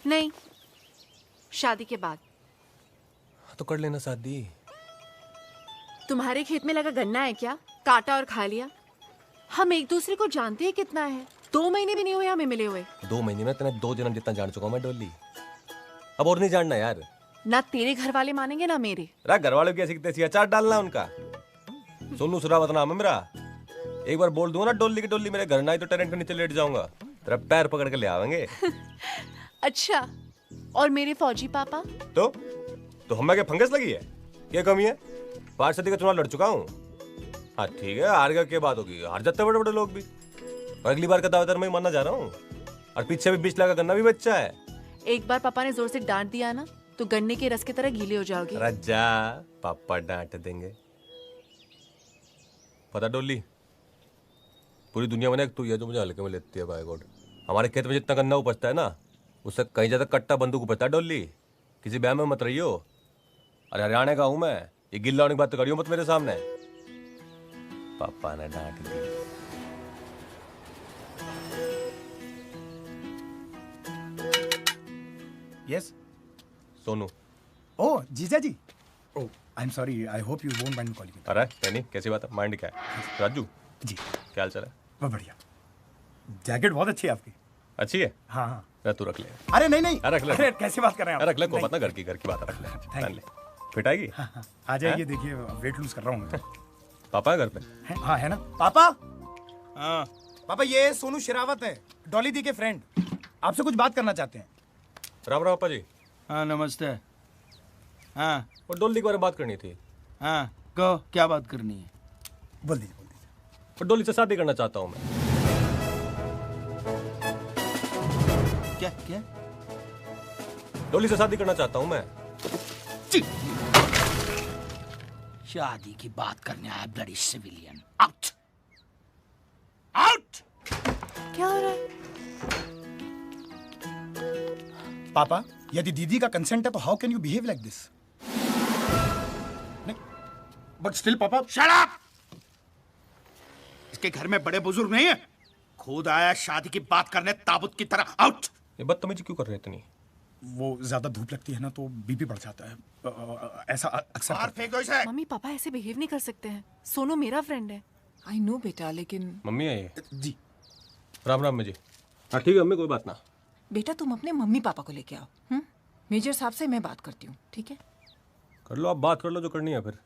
नहीं, शादी के बाद। तो कर लेना शादी। तुम्हारे खेत में लगा गन्ना है क्या? काटा और खा लिया। हम एक दूसरे को जानते हैं कितना है। 2 महीने भी नहीं हुए हमें मिले हुए। 2 महीने में तेने 2 जन्म जितना जान चुका हूं मैं डोली। अब और नहीं जानना यार। ना तेरे घर वाले मानेंगे ना मेरे। घर वालों की ऐसी तैसी अचार डालना उनका। सोनू सुरावत नाम है मेरा। एक बार बोल दूंगा ना डोली की डोली मेरे घर ना आई तो टेरेंट के नीचे लेट जाऊंगा। तेरा पैर पकड़ के ले आवेंगे। अच्छा, और मेरे फौजी पापा? तो हमें क्या फंगस लगी है? क्या कमी है? 5 सदी का चुनाव लड़ चुका हूँ। हाँ ठीक है, हार गया क्या बात होगी? हार जाते बड़े बड़े लोग भी। और अगली बार का दावेदार मैं मानना जा रहा हूँ। और पीछे भी 20 लाख का गन्ना भी बच्चा है। एक बार पापा ने जोर से डांट दिया ना तो गन्ने के रस की तरह गीले हो जाओगे। राजा पापा डांट देंगे। पता डोली, पूरी दुनिया में तू ये जो मुझे हल्के में लेती है बाय गॉड। हमारे खेत में जितना गन्ना उपजता है ना उससे कहीं ज्यादा कट्टा बंदूक उपजता है डोली। किसी बहम में मत रहियो। अरे हरियाणा का हूं मैं। ये गिल्ला होने की बात तो करियो मत मेरे सामने। पापा ने डांट दी। यस सोनू। ओह जीजा जी। Oh I am sorry, I hope you won't mind calling. अरे नहीं, कैसी बात है? माइंड क्या है? राजू जी क्या हाल चाल है? बहुत बढ़िया। जैकेट बहुत अच्छी है आपकी। अच्छी है? हाँ हाँ। अरे तू रख ले। अरे नहीं नहीं, रख ले। अरे कैसे बात कर रहे हैं आप? रख ले, कोई बात ना, घर की बात रख ले। पहन ले, फिट आएगी। हाँ, हाँ, आ जाइए। देखिए वेट लूज कर रहा हूँ मैं। पापा है घर पे? हाँ है ना पापा। हाँ पापा ये सोनू शेरावत है, डॉली दी के फ्रेंड। आपसे कुछ बात करना चाहते हैं। राम राम पापा जी। हाँ नमस्ते। हाँ और डोली के बारे में बात करनी थी। हाँ कहो, क्या बात करनी है? बोल दीजिए। और डोली से शादी करना चाहता हूँ मैं। क्या क्या? डोली से शादी करना चाहता हूँ मैं। शादी की बात करने आया ब्लडी सिविलियन। Out out. क्या हो रहा है? पापा यदि दीदी का कंसेंट है तो how can you behave like this? But still पापा। Shut up. इसके घर में बड़े बुजुर्ग नहीं है। खुद आया शादी की बात करने ताबूत की तरह। आउट। ये बदतमीजी क्यों कर रहे हैं इतनी? वो ज्यादा धूप लगती है ना तो बीपी बढ़ जाता है। ऐसा अक्सर बाहर फेंको इसे। मम्मी पापा ऐसे बिहेव नहीं कर सकते हैं। सोनू मेरा फ्रेंड है। आई नो बेटा, लेकिन मम्मी है ये। जी। राम राम जी। हाँ ठीक है मम्मी, कोई बात ना। बेटा तुम अपने मम्मी पापा को लेके आओ। मेजर साहब से मैं बात करती हूँ, ठीक है? कर लो, आप बात कर लो जो करनी है। फिर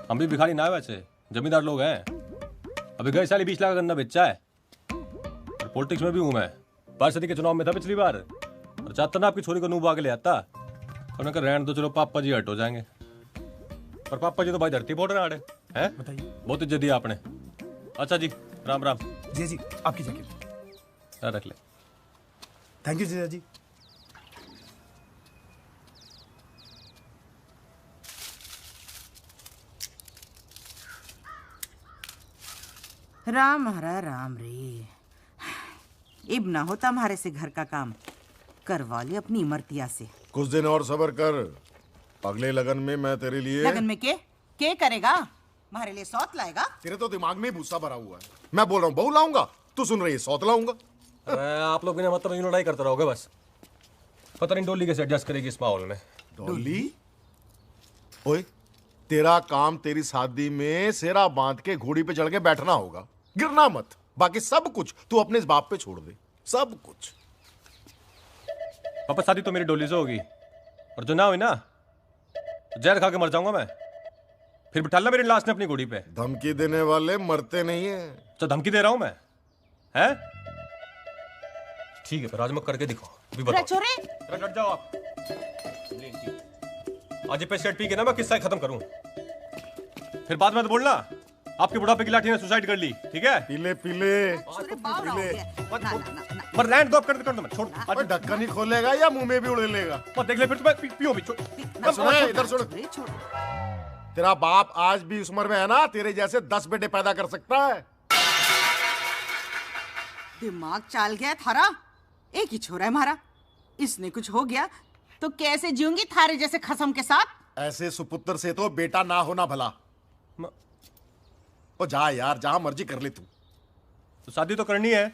हम भी भिखारी ना है, वैसे जमींदार लोग हैं। अभी गए साल 20 लाख का गन्ना बेचा है। और पॉलिटिक्स में भी हूँ मैं। 5 सदी के चुनाव में था पिछली बार। और चाहता ना आपकी छोरी को नूब आके ले आता। और मैं कहा रहने दो, चलो पापा जी हट हो जाएंगे। पर पापा जी तो भाई धरती फोड़ रहे हैं। बताइए। बहुत इज्जत दी आपने। अच्छा जी, राम राम। जी जी आपकी जैकेट रख ले। थैंक यू जीजा जी। राम हरा राम रे। इब ना होता हमारे से घर का काम। करवा ले अपनी इमरतिया से। कुछ दिन और सब्र कर। अगले लगन में मैं तेरे लिए। लगन में के करेगा? हमारे लिए सौत लाएगा? तेरे तो दिमाग में भूसा भरा हुआ है। मैं बोल रहा हूँ बहू लाऊंगा, तू सुन रही है सौत लाऊंगा। अरे आप लोग बिना मतलब यूं लड़ाई करते रहोगे बस। पता नहीं डोली कैसे एडजस्ट करेगी इस माहौल में। डोली? ओए, तेरा काम तेरी शादी में सेरा बांध के घोड़ी पे चढ़ के बैठना होगा। गिरना मत। बाकी सब कुछ तू अपने इस बाप पे छोड़ दे। सब कुछ। पापा शादी तो मेरी डोली से होगी। और जो ना हुई ना तो जहर खा के मर जाऊंगा मैं। फिर बिठालना मेरी लाश ने अपनी घोड़ी पे। धमकी देने वाले मरते नहीं है। तो धमकी दे रहा हूं मैं, हैं? ठीक है, फिर आज मैं करके दिखाओ। अभी बताओ। छोरे डट जाओ आप। आज पे शर्ट पी के ना मैं किस्सा खत्म करूं। फिर बाद में तो बोलना आपके बुढ़ापे की लाठी ने सुसाइड कर ली, ठीक है? पीले पीले पर लैंड दो कर दो मत छोड़। और ढक्कन ही खोलेगा या मुंह में भी उड़ लेगा? मत देख ले फिर तुम्हें पियो भी। इधर सुन। तेरा बाप आज भी उस उम्र में है ना, तेरे जैसे 10 बेटे पैदा कर सकता है। दिमाग चाल गया थारा। एक ही छोरा है हमारा। इसने कुछ हो गया तो कैसे जीऊंगी थारे जैसे खसम के साथ? ऐसे सुपुत्र से तो बेटा ना होना भला। ओ जा यार, जहां मर्जी कर ले तू। तो शादी तो करनी है,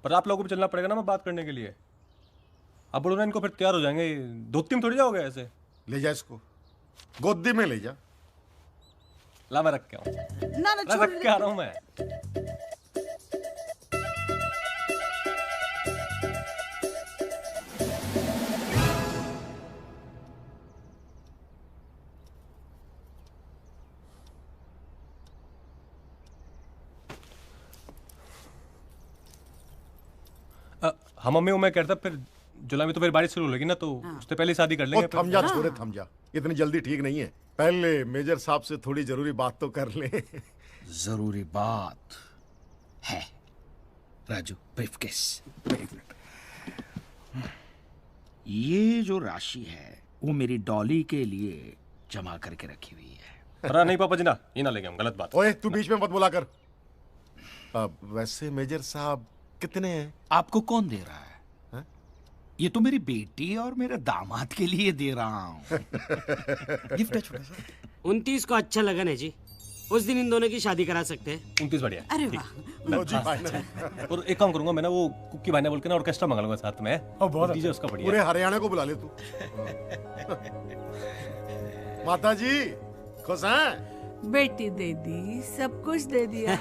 पर आप लोगों को भी चलना पड़ेगा ना मैं बात करने के लिए। अब बोलो ना इनको, फिर तैयार हो जाएंगे। 2 दिन थोड़ी जाओगे ऐसे। ले जा इसको, गोदी में ले जा। ला मैं रख के आऊँ। ना ना छोड़ रख के आ रहा हूँ मैं। हाँ मम्मी, वो मैं कहता फिर जुलाई में तो फिर बारिश शुरू होगी ना, तो उससे पहले शादी कर लेंगे। थम जा छोरे, थम जा, इतनी जल्दी ठीक नहीं है। पहले मेजर साहब से थोड़ी जरूरी बात तो कर ले। जरूरी बात है राजू, ब्रीफकेस। ये जो राशि है वो मेरी डॉली के लिए जमा करके रखी हुई है। अरे नहीं पापा जी, ना ये ना लेंगे हम, गलत बात। ओए तू बीच में मत बोला कर। वैसे मेजर साहब कितने हैं? आपको कौन दे रहा है? ये तो मेरी बेटी और मेरे दामाद के लिए दे रहा हूँ। गिफ्ट है छोटा सा। 29 को अच्छा लगा ना जी, उस दिन इन दोनों की शादी करा सकते हैं। 29 बढ़िया है। अरे वाह, लो जी फाइनल। और एक काम करूंगा मैं ना, वो कुकी भाई ने बोल के ना ऑर्केस्ट्रा मंगा लूंगा साथ में। बहुत डीजे उसका बढ़िया पूरे है। हरियाणा को बुला ले तू। माता जी खुश हैं? बेटी दे दी, सब कुछ दे दिया।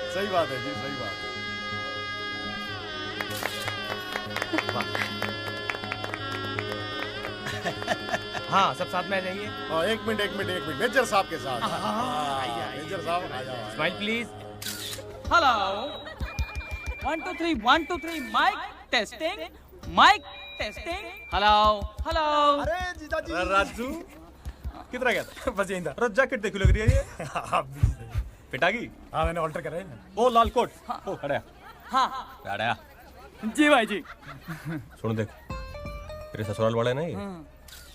सही बात है जी, सही बात है। हाँ, सब साथ में आ जाइए। एक मिनट मेजर साहब के साथ। मेजर साहब आ जाओ। Smile please. Hello 1 2 3 1 2 3 mike testing. Hello hello. अरे जीजा जी। राजू किधर गया था? बस यहीं था। अरे जैकेट देखी लग रही है ये। पिटागी। हाँ मैंने ऑल्टर करा है। वो लाल कोट। ओ खड़ा। हाँ खड़ा। जी भाई जी। सुन देख, तेरे ससुराल वाले ना ये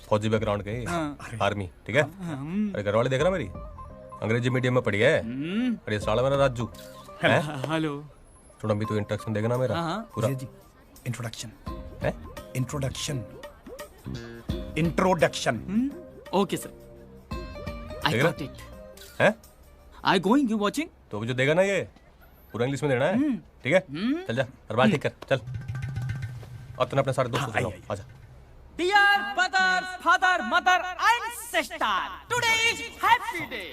फौजी बैकग्राउंड के, आर्मी, ठीक है? अरे घर वाले देख रहा मेरी, अंग्रेजी मीडियम में पढ़ी है। अरे साला मेरा राजू है। हेलो। सुन अभी तू इंट्रोडक्शन देगा ना मेरा पूरा। जी इंट्रोडक्शन है? इंट्रोडक्शन। ओके सर, आई देख रहा? Got it. है? I going, you watching. तो अभी जो देगा ना ये पूरा इंग्लिश में देना है, ठीक है? चल जा और बात ठीक कर, चल। अब तूने अपने सारे दोस्तों से लो, आजा। Dear brothers, father, mother and sister, today is happy day.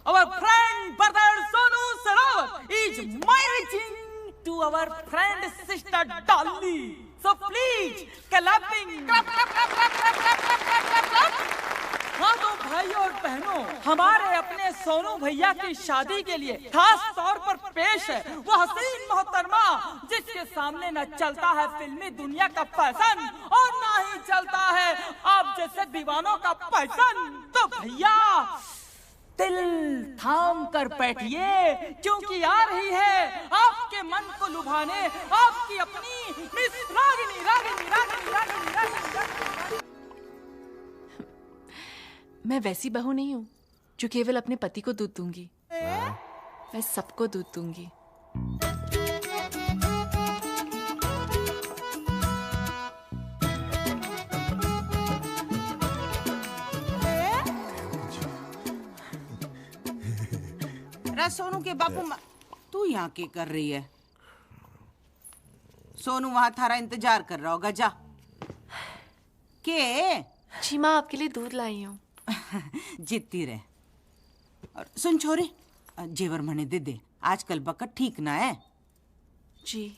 Our friend brother Sonu Sarawat is marrying to our friend sister Dolly. So please, clapping. हाँ तो भाई और बहनों, हमारे अपने सोनू भैया की शादी के लिए खास तौर पर पेश है वो हसीन मोहतरमा जिसके सामने न चलता है फिल्मी दुनिया का फैशन और ना ही चलता है आप जैसे दीवानों का पैसन। तो भैया दिल थाम कर बैठिए क्योंकि आ रही है आपके मन को लुभाने आपकी अपनी मिस रागिनी। मैं वैसी बहू नहीं हूँ जो केवल अपने पति को दूध दूंगी, मैं सबको दूध दूंगी। सोनू के बापू तू यहाँ क्या कर रही है? सोनू वहां थारा इंतजार कर रहा होगा, जा। के जी माँ आपके लिए दूध लाई हूँ। जीतती रहे। और सुन छोरी, जेवर मने दे दे, आजकल बकट ठीक ना है जी।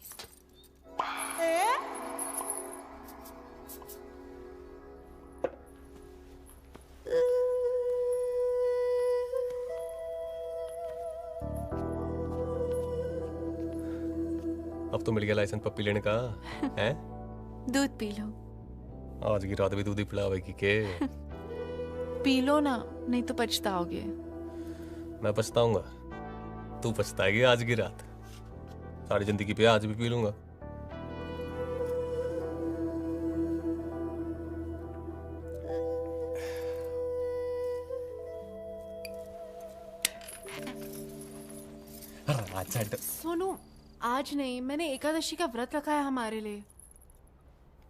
अब तो मिल गया लाइसेंस पप्पी लेने का है? दूध पी लो। आज की रात भी दूध ही पिलावेगी के? पी लो ना, नहीं तो पछताओगे। मैं पछताऊंगा, तू पछताएगी आज की रात। सारी जिंदगी पे आज भी पी लूंगा। सोनू आज नहीं, मैंने एकादशी का व्रत रखा है हमारे लिए।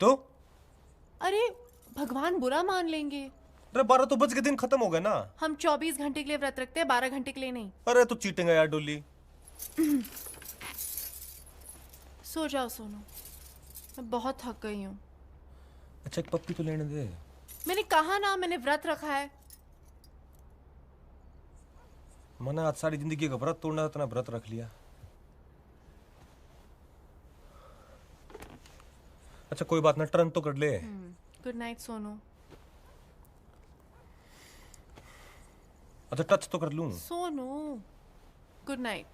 तो अरे भगवान बुरा मान लेंगे। अरे 12 तो बज के दिन खत्म हो गया ना। हम 24 घंटे के लिए व्रत रखते हैं, 12 घंटे के लिए नहीं। अरे तू चीटिंग है यार डोली। सो जाओ सोनू, मैं बहुत थक गई हूँ। अच्छा एक पप्पी तो लेने दे। मैंने कहा ना, मैंने व्रत रखा है। मैंने आज सारी जिंदगी का व्रत तोड़ना, इतना व्रत रख लिया। अच्छा कोई बात ना, टर्न तो कर ले। Good night Sonu. अच्छा टच तो कर लूं। Sonu good night.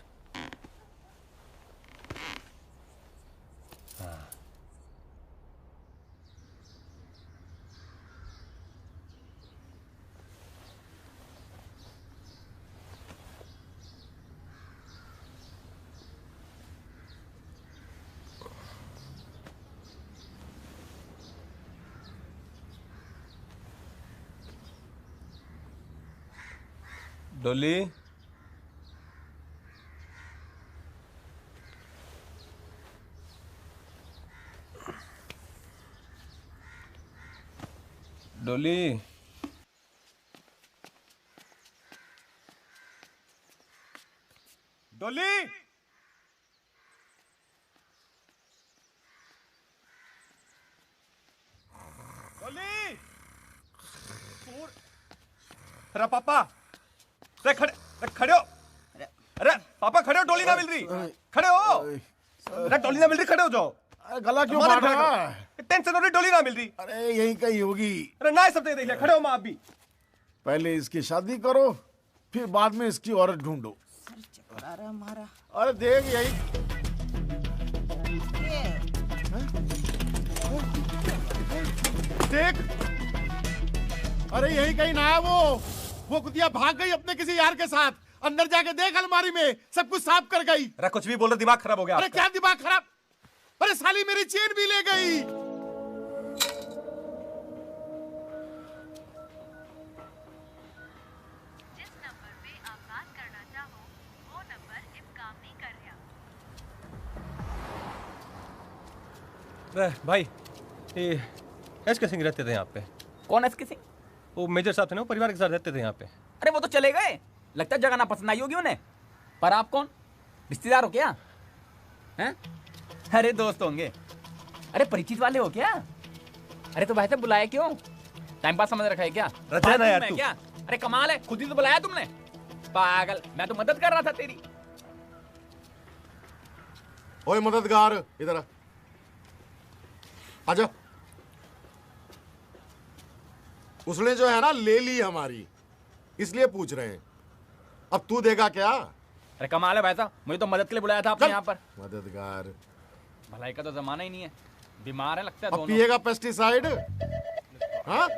डोली, डोली, डोली, डोली। अरे पापा, अरे खड़े हो। अरे पापा खड़े हो, डोली ना मिल रही। खड़े हो। अरे डोली ना मिल रही, खड़े हो जाओ। गला क्यों काट रहा है? टेंशन हो रही, डोली ना मिल रही। अरे यहीं कहीं होगी। अरे ना सब देख लिया, खड़े हो माँ। आप भी पहले इसकी शादी करो, फिर बाद में इसकी औरत ढूंढो। हमारा अरे देख यही। देख, अरे यही कहीं ना है वो कुतिया भाग गई अपने किसी यार के साथ। अंदर जाके देख, अलमारी में सब कुछ साफ कर गई। अरे कुछ भी बोल रहे, दिमाग खराब हो गया। अरे क्या दिमाग खराब? अरे साली मेरी चेन भी ले गई। जिस नंबर पे आप बात करना चाहो वो नंबर इस काम नहीं कर रहा। भाई ये एसके सिंह रहते थे यहाँ पे। कौन एसके सिंह? वो मेजर साहब थे ना, वो परिवार के साथ रहते थे यहाँ पे। अरे वो तो चले गए, लगता है जगह ना पसंद आई होगी उन्हें। पर आप कौन, रिश्तेदार हो क्या? हैं? अरे दोस्त होंगे। अरे परिचित वाले हो क्या? अरे तो भाई साहब बुलाया क्यों? टाइम पास समझ रखा है क्या? रचा यार तू। क्या? अरे कमाल है, खुद ही तो बुलाया तुमने। पागल, मैं तो मदद कर रहा था तेरी। ओए मददगार, इधर आ। आजा। उसने जो है ना ले ली हमारी, इसलिए पूछ रहे हैं। अब तू देगा क्या? अरे कमाल है भाई साहब, मुझे तो मदद के लिए बुलाया था आपने यहाँ पर। मददगार, भलाई का तो जमाना ही नहीं है। बीमार है लगता है अब दोनों। पिएगा पेस्टिसाइड? हाँ,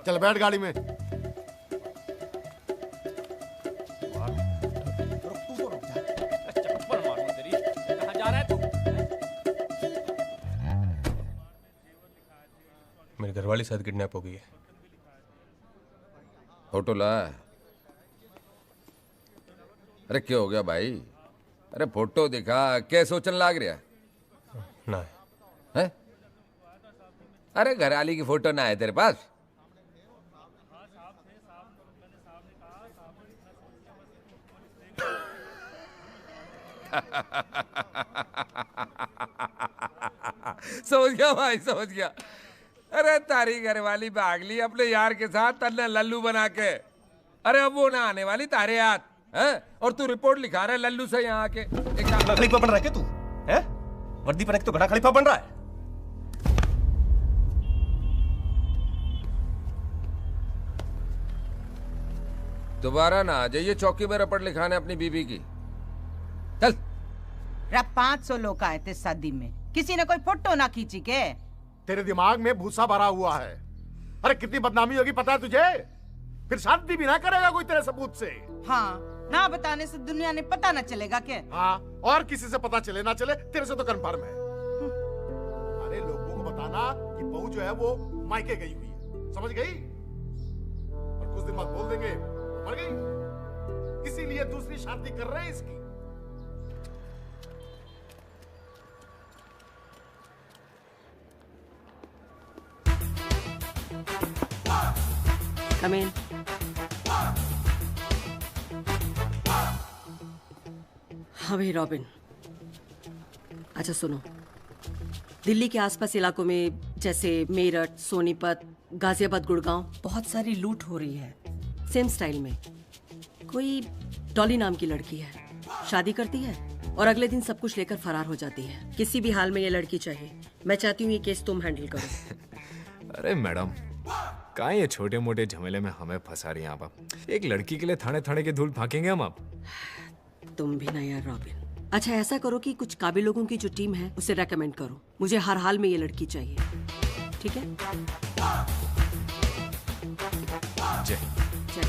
चल बैठ गाड़ी में। कहाँ जा रहा है तू? मेरी घरवाली शायद किडनैप हो गई है। फोटो ला। अरे क्या हो गया भाई? अरे फोटो दिखा, क्या सोचन लाग रहा ना है? अरे घरवाली की फोटो ना है तेरे पास? समझ गया भाई, समझ गया। अरे तारी घरवाली भाग ली अपने यार के साथ, तन्ने लल्लू बना के। अरे अब वो ना आने वाली तारे हाथ है, और तू रिपोर्ट लिखा रहा है लल्लू से यहाँ आके। खलीफा बन रहा है क्या तू? है वर्दी पहन के तो घना खलीफा बन रहा है। दोबारा ना आ जाइए चौकी में रपट लिखाने अपनी बीबी की। चल। 500 लोग आए थे शादी में, किसी ने कोई फोटो ना खींची के? तेरे दिमाग में भूसा भरा हुआ है। अरे कितनी बदनामी होगी पता है तुझे? फिर शादी भी ना करेगा कोई तेरे सबूत से। हाँ, ना बताने से दुनिया ने पता ना चलेगा क्या? हाँ, और किसी से पता चले ना चले, तेरे से तो कंफर्म है। अरे लोगों को बताना कि बहू जो है वो मायके गई हुई है, समझ गई? और कुछ दिन बाद बोल देंगे मर गई, इसीलिए दूसरी शादी कर रहे हैं इसकी। Come in. अभी रॉबिन, अच्छा सुनो, दिल्ली के आसपास इलाकों में जैसे मेरठ, सोनीपत, गाजियाबाद, गुड़गांव बहुत सारी लूट हो रही है सेम स्टाइल में। कोई डॉली नाम की लड़की है, शादी करती है और अगले दिन सब कुछ लेकर फरार हो जाती है। किसी भी हाल में ये लड़की चाहिए। मैं चाहती हूँ ये केस तुम हैंडल करो। अरे मैडम, कहाँ ये छोटे मोटे झमेले में हमें फंसा रही हैं आप? एक लड़की के लिए थाने थाने की धूल फाकेंगे हम आप? तुम भी ना यार रॉबिन। अच्छा ऐसा करो कि कुछ काबिल लोगों की जो टीम है उसे रेकमेंड करो। मुझे हर हाल में ये लड़की चाहिए, ठीक है? जय जय।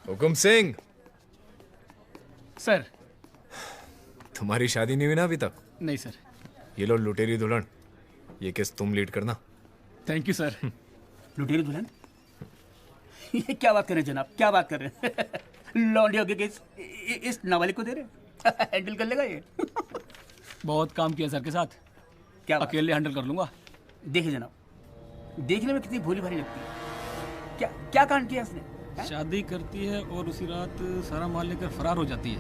हुकुम सिंह। सर। तुम्हारी शादी नहीं हुई ना अभी तक? नहीं सर। ये लो लुटेरी दुल्हन, ये केस तुम लीड करना। Thank you sir. लुटेरी दुल्हन? ये क्या बात कर रहे हैं जनाब, क्या बात कर रहे हैं? लौंडियों के केस इस नाबालिग को दे रहे? हैंडल कर लेगा ये? बहुत काम किया सर के साथ, क्या अकेले हैंडल कर लूंगा। देखिए जनाब, देखने में कितनी भोली भाली लगती है। क्या क्या कांड किया इसने? शादी करती है और उसी रात सारा माल लेकर फरार हो जाती है।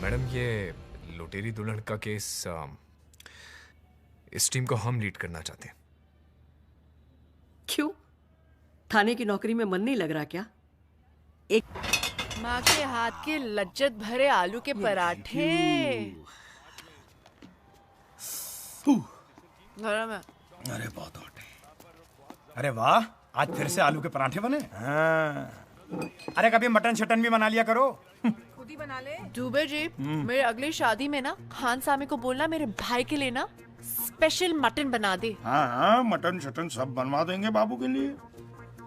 मैडम, ये लुटेरी दुल्हन का केस इस टीम को हम लीड करना चाहते हैं। क्यों? थाने की नौकरी में मन नहीं लग रहा क्या? एक माँ के हाथ के लज्जत भरे आलू के पराठे गरम है। अरे बहुत हॉट है। अरे वाह, आज फिर से आलू के पराठे बने। हाँ। अरे कभी मटन शटन भी बना लिया करो। खुद ही बना ले। दुबे जी, मेरे अगली शादी में ना खान सामे को बोलना मेरे भाई के लिए ना स्पेशल मटन बना दे। हाँ हाँ, मटन शटन सब बनवा देंगे बाबू के लिए।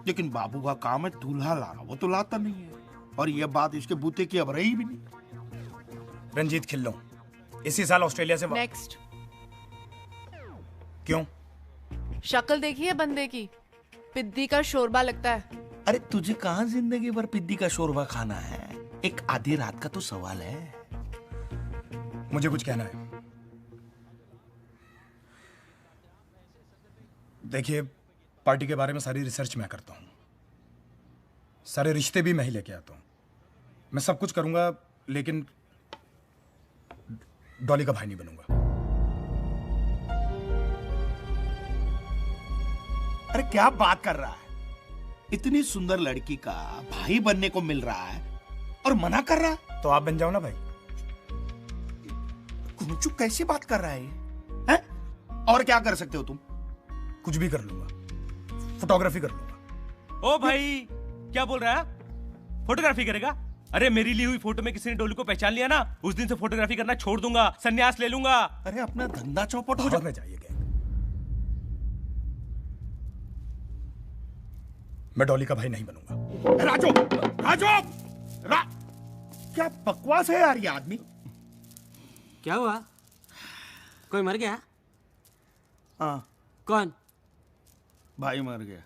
लेकिन बाबू का काम है दूल्हा लाना, वो तो लाता नहीं है। और ये बात इसके बूते की अब रही भी नहीं। रंजीत खिल्लो इसी साल ऑस्ट्रेलिया से नेक्स्ट। क्यों? शक्ल देखी है बंदे की, पिद्दी का शोरबा लगता है। अरे तुझे कहाँ जिंदगी भर पिद्दी का शोरबा खाना है? एक आधी रात का तो सवाल है। मुझे कुछ कहना है। देखिए, पार्टी के बारे में सारी रिसर्च मैं करता हूँ, सारे रिश्ते भी मैं ही लेके आता हूँ, मैं सब कुछ करूंगा, लेकिन डॉली का भाई नहीं बनूंगा। अरे क्या बात कर रहा है? इतनी सुंदर लड़की का भाई बनने को मिल रहा है और मना कर रहा है? तो आप बन जाओ ना भाई। कुंचू कैसी बात कर रहा है ये? हैं? और क्या कर सकते हो तुम? कुछ भी कर लूंगा, फोटोग्राफी कर लूंगा। ओ भाई, क्या बोल रहा है? फोटोग्राफी करेगा? अरे मेरी ली हुई फोटो में किसी ने डोली को पहचान लिया ना, उस दिन से फोटोग्राफी करना छोड़ दूंगा, संन्यास ले लूंगा। अरे अपना धंधा चौपट हो जाइए। मैं डॉली का भाई नहीं बनूंगा। राजू, राजू, क्या बकवास है यार ये आदमी? क्या हुआ? कोई मर गया? हाँ। कौन? भाई मर गया।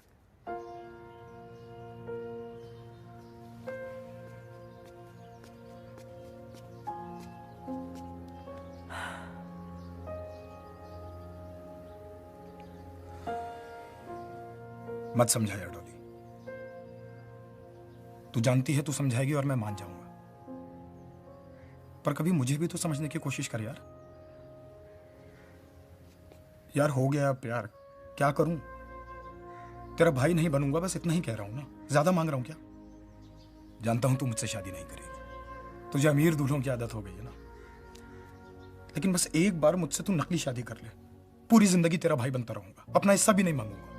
मत समझाया डॉली, तू जानती है तू समझाएगी और मैं मान जाऊंगा, पर कभी मुझे भी तो समझने की कोशिश कर यार। यार हो गया प्यार, क्या करूं? तेरा भाई नहीं बनूंगा, बस इतना ही कह रहा हूं ना, ज्यादा मांग रहा हूं क्या? जानता हूं तू मुझसे शादी नहीं करेगी, तुझे अमीर दूल्हों की आदत हो गई है ना, लेकिन बस एक बार मुझसे तू नकली शादी कर ले, पूरी जिंदगी तेरा भाई बनता रहूंगा, अपना हिस्सा भी नहीं मांगूंगा।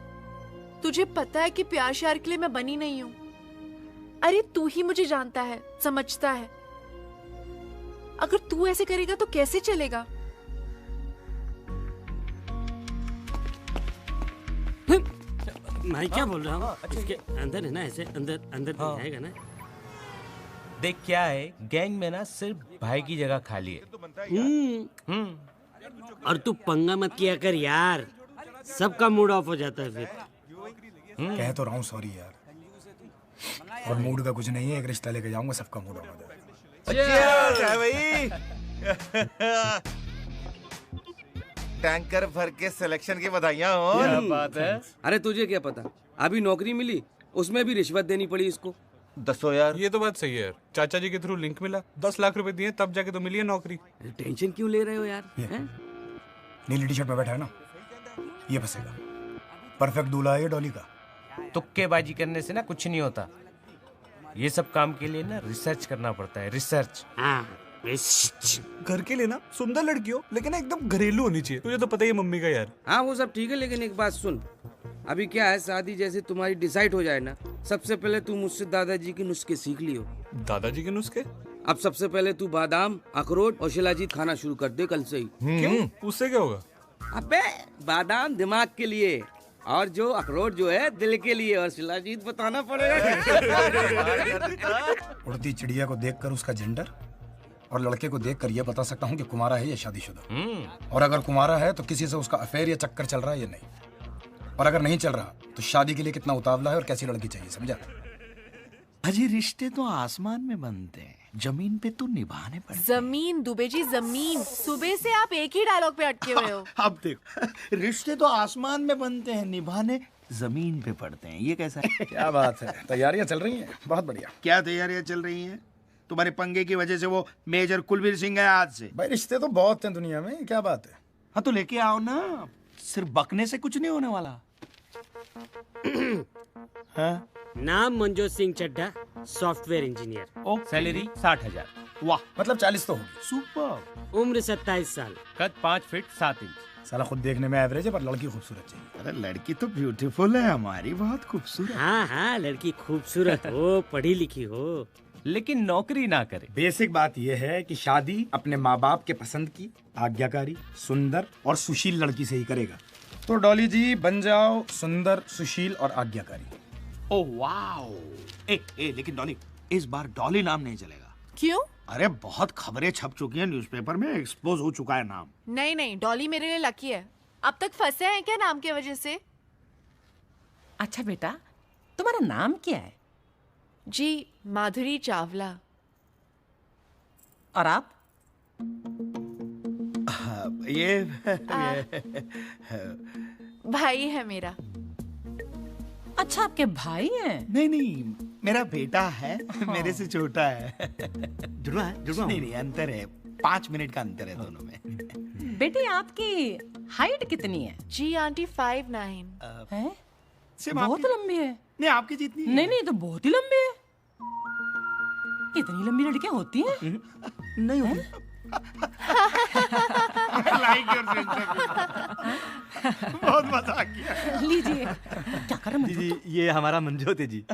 तुझे पता है कि प्यार श्यार के लिए मैं बनी नहीं हूं। अरे तू ही मुझे जानता है, समझता है। अगर तू ऐसे करेगा तो कैसे चलेगा? मैं क्या बोल रहा हूँ? इसके अंदर है ना, ऐसे अंदर अंदर आएगा ना। देख क्या है, गैंग में ना सिर्फ भाई की जगह खाली है। और तू पंगा मत किया कर यार, सबका मूड ऑफ हो जाता है फिर। कह तो रहा हूँ सॉरी यार, और मूड का कुछ नहीं है, एक रिश्ता लेके जाऊंगा, सबका मूड ऑफ हो जाएगा। भाई टैंकर भर के सिलेक्शन की बधाइयां हो। क्या बात है? अरे तुझे क्या पता, अभी नौकरी मिली, उसमें भी रिश्वत देनी पड़ी इसको। 10 यार। ये तो बात सही है यार, चाचा जी के थ्रू लिंक मिला, 10 लाख रुपए दिए तब जाके तो मिली है नौकरी। टेंशन क्यों ले रहे हो यार? नीली टी शर्ट में बैठा है ना, ये फंसेगा। परफेक्ट दूल्हा है ये डॉली का। तुक्केबाजी करने से ना कुछ नहीं होता, ये सब काम के लिए ना रिसर्च करना पड़ता है, रिसर्च। घर के लिए ना सुंदर लड़की हो, लेकिन एकदम घरेलू होनी चाहिए। तुझे तो पता ही है मम्मी का यार। हाँ वो सब ठीक है, लेकिन एक बात सुन, अभी क्या है, शादी जैसे तुम्हारी डिसाइड हो जाए ना, सबसे पहले तू मुझसे दादाजी के नुस्खे सीख लियो। दादाजी के नुस्खे? अब सबसे पहले तू बादाम, अखरोट और शिलाजीत खाना शुरू कर दे कल से ही। क्यों? उससे क्या होगा? अबे बादाम दिमाग के लिए, और जो अखरोट जो है दिल के लिए, और शिलाजीत बताना पड़ेगा। उड़ती चिड़िया को देखकर उसका जेंडर और लड़के को देखकर यह बता सकता हूँ कि कुमारा है या शादीशुदा। और अगर कुमारा है तो किसी से उसका अफेयर या चक्कर चल रहा है या नहीं, और अगर नहीं चल रहा तो शादी के लिए कितना उतावला है और कैसी लड़की चाहिए, समझा? अजी रिश्ते तो आसमान में बनते हैं, जमीन पे तो निभाने पड़ते हैं। जमीन दुबे जी, जमीन। सुबह से आप एक ही डायलॉग पे अटके हुए हो। अब देखो, रिश्ते तो आसमान में बनते हैं, निभाने जमीन पे पड़ते हैं। ये कैसा है? क्या बात है, तैयारियां चल रही हैं? बहुत बढ़िया। क्या तैयारियां चल रही हैं? तुम्हारे पंगे की वजह से वो मेजर कुलवीर सिंह है आज से। भाई रिश्ते तो बहुत हैं दुनिया में, क्या बात है? हाँ तो लेके आओ ना, सिर्फ बकने से कुछ नहीं होने वाला। हाँ? नाम Manjot Singh Chadha, software engineer. Salary 60,000। वाह, मतलब 40 तो होगी। सुपर। उम्र 27 साल। कद 5 फीट 7 इंच। साला खुद देखने में एवरेज है, पर लड़की खूबसूरत चाहिए। अरे लड़की तो ब्यूटीफुल है हमारी, बहुत खूबसूरत। हाँ हाँ, लड़की खूबसूरत हो, पढ़ी लिखी हो, लेकिन नौकरी ना करे। बेसिक बात यह है कि शादी अपने माँ बाप के पसंद की, आज्ञाकारी, सुंदर और सुशील लड़की से ही करेगा। तो डॉली जी बन जाओ सुंदर, सुशील और आज्ञाकारी। Oh wow. लेकिन डॉली, इस बार डॉली नाम नहीं चलेगा। क्यों? अरे बहुत खबरें छप चुकी हैं न्यूज़पेपर में, एक्सपोज हो चुका है नाम। नहीं नहीं, डॉली मेरे लिए लकी है। अब तक फंसे हैं क्या नाम की वजह से? अच्छा बेटा, तुम्हारा नाम क्या है? जी माधुरी चावला। और आप? ये भाई है मेरा। अच्छा, आपके भाई हैं? नहीं नहीं, मेरा बेटा है, मेरे से छोटा है। जुड़वा है? जुड़वा? नहीं नहीं, अंतर है, 5 मिनट का अंतर है दोनों में। बेटी आपकी हाइट कितनी है? जी आंटी 5'9". हैं? सिर्फ बहुत लंबी है। नहीं आपकी जितनी नहीं नहीं, तो बहुत ही लंबी है। इतनी लंबी लड़कियां होती हैं? नहीं होती। बहुत मजा किया। लीजिए। क्या कर रहे जी? ये हमारा मंजोत है जी।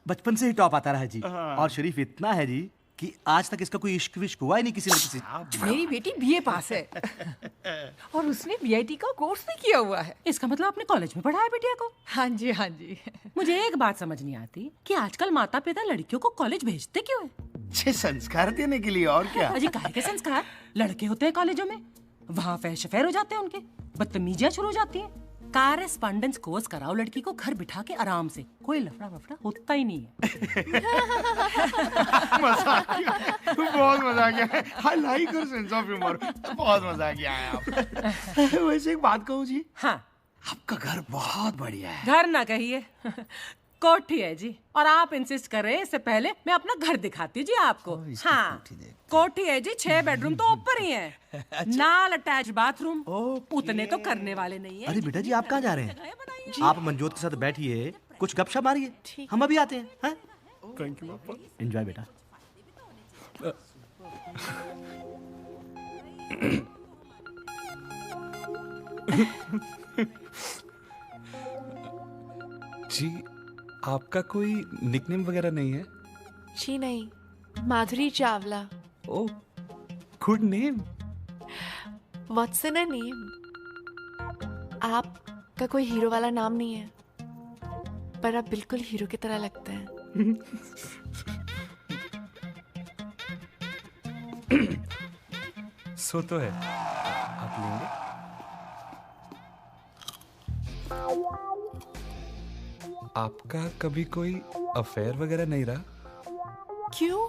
बचपन से ही टॉप आता रहा है जी, और शरीफ इतना है जी कि आज तक इसका कोई इश्क विश्क हुआ ही नहीं किसी लड़की से। मेरी बेटी बीए पास है और उसने बीआईटी का कोर्स भी किया हुआ है। इसका मतलब आपने कॉलेज में पढ़ाया बिटिया को? हाँ जी हाँ जी। मुझे एक बात समझ नहीं आती कि आजकल माता पिता लड़कियों को कॉलेज भेजते क्यों है? अच्छे संस्कार देने के लिए, और क्या। अजी काहे के संस्कार? लड़के होते हैं कॉलेजों में, वहाँ फैश अफेयर हो जाते हैं उनके, बदतमीजियां शुरू हो जाती हैं। कॉरेस्पॉन्डेंस कोर्स कराओ लड़की को घर बिठा के आराम से, कोई लफड़ा वफड़ा होता ही नहीं है। मजा आ गया, बहुत मजा आ गया। I like your sense of humour, बहुत मजा आ गया है आप। वैसे एक बात कहूँ जी। हाँ। आपका घर बहुत बढ़िया है। घर ना कहिए, कोठी है जी। और आप इंसिस्ट कर रहे हैं, इससे पहले मैं अपना घर दिखाती हूँ जी आपको। हाँ, कोठी है जी, 6 बेडरूम तो ऊपर ही है। अच्छा। नाल अटैच बाथरूम, उतने तो करने वाले नहीं है। अरे बेटा जी, आप कहाँ जा रहे हैं? आप मंजोत के साथ बैठिए, कुछ गपशप मारिए, हम अभी आते हैं। थैंक यू पापा। एंजॉय बेटा। जी आपका कोई निकनेम वगैरह नहीं है? जी नहीं, Madhuri Chawla. Oh, good name. What's in a name? आपका कोई हीरो वाला नाम नहीं है, पर आप बिल्कुल हीरो की तरह लगते हैं। सो तो है, आप लेंगे? आपका कभी कोई अफेयर वगैरह नहीं रहा? क्यों?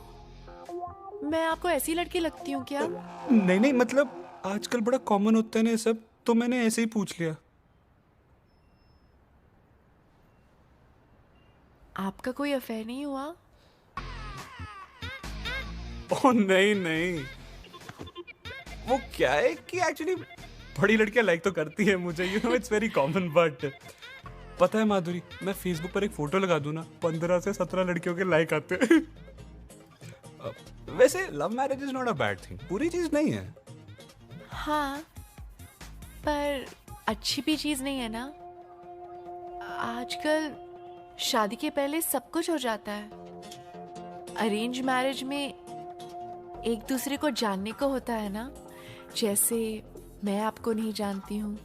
मैं आपको ऐसी लड़की लगती हूँ क्या? नहीं नहीं, मतलब आजकल बड़ा कॉमन होता है ना ये सब, तो मैंने ऐसे ही पूछ लिया। आपका कोई अफेयर नहीं हुआ? ओह नहीं नहीं, वो क्या है कि एक्चुअली बड़ी लड़कियां लाइक तो करती है मुझे, you know it's very common, but पता है माधुरी, मैं फेसबुक पर एक फोटो लगा दूं ना, 15 से 17 लड़कियों के लाइक आते हैं। वैसे love marriage is not a bad thing, पूरी चीज नहीं है। हाँ, पर अच्छी भी चीज नहीं है ना। आजकल शादी के पहले सब कुछ हो जाता है। अरेंज मैरिज में एक दूसरे को जानने को होता है ना, जैसे मैं आपको नहीं जानती हूँ,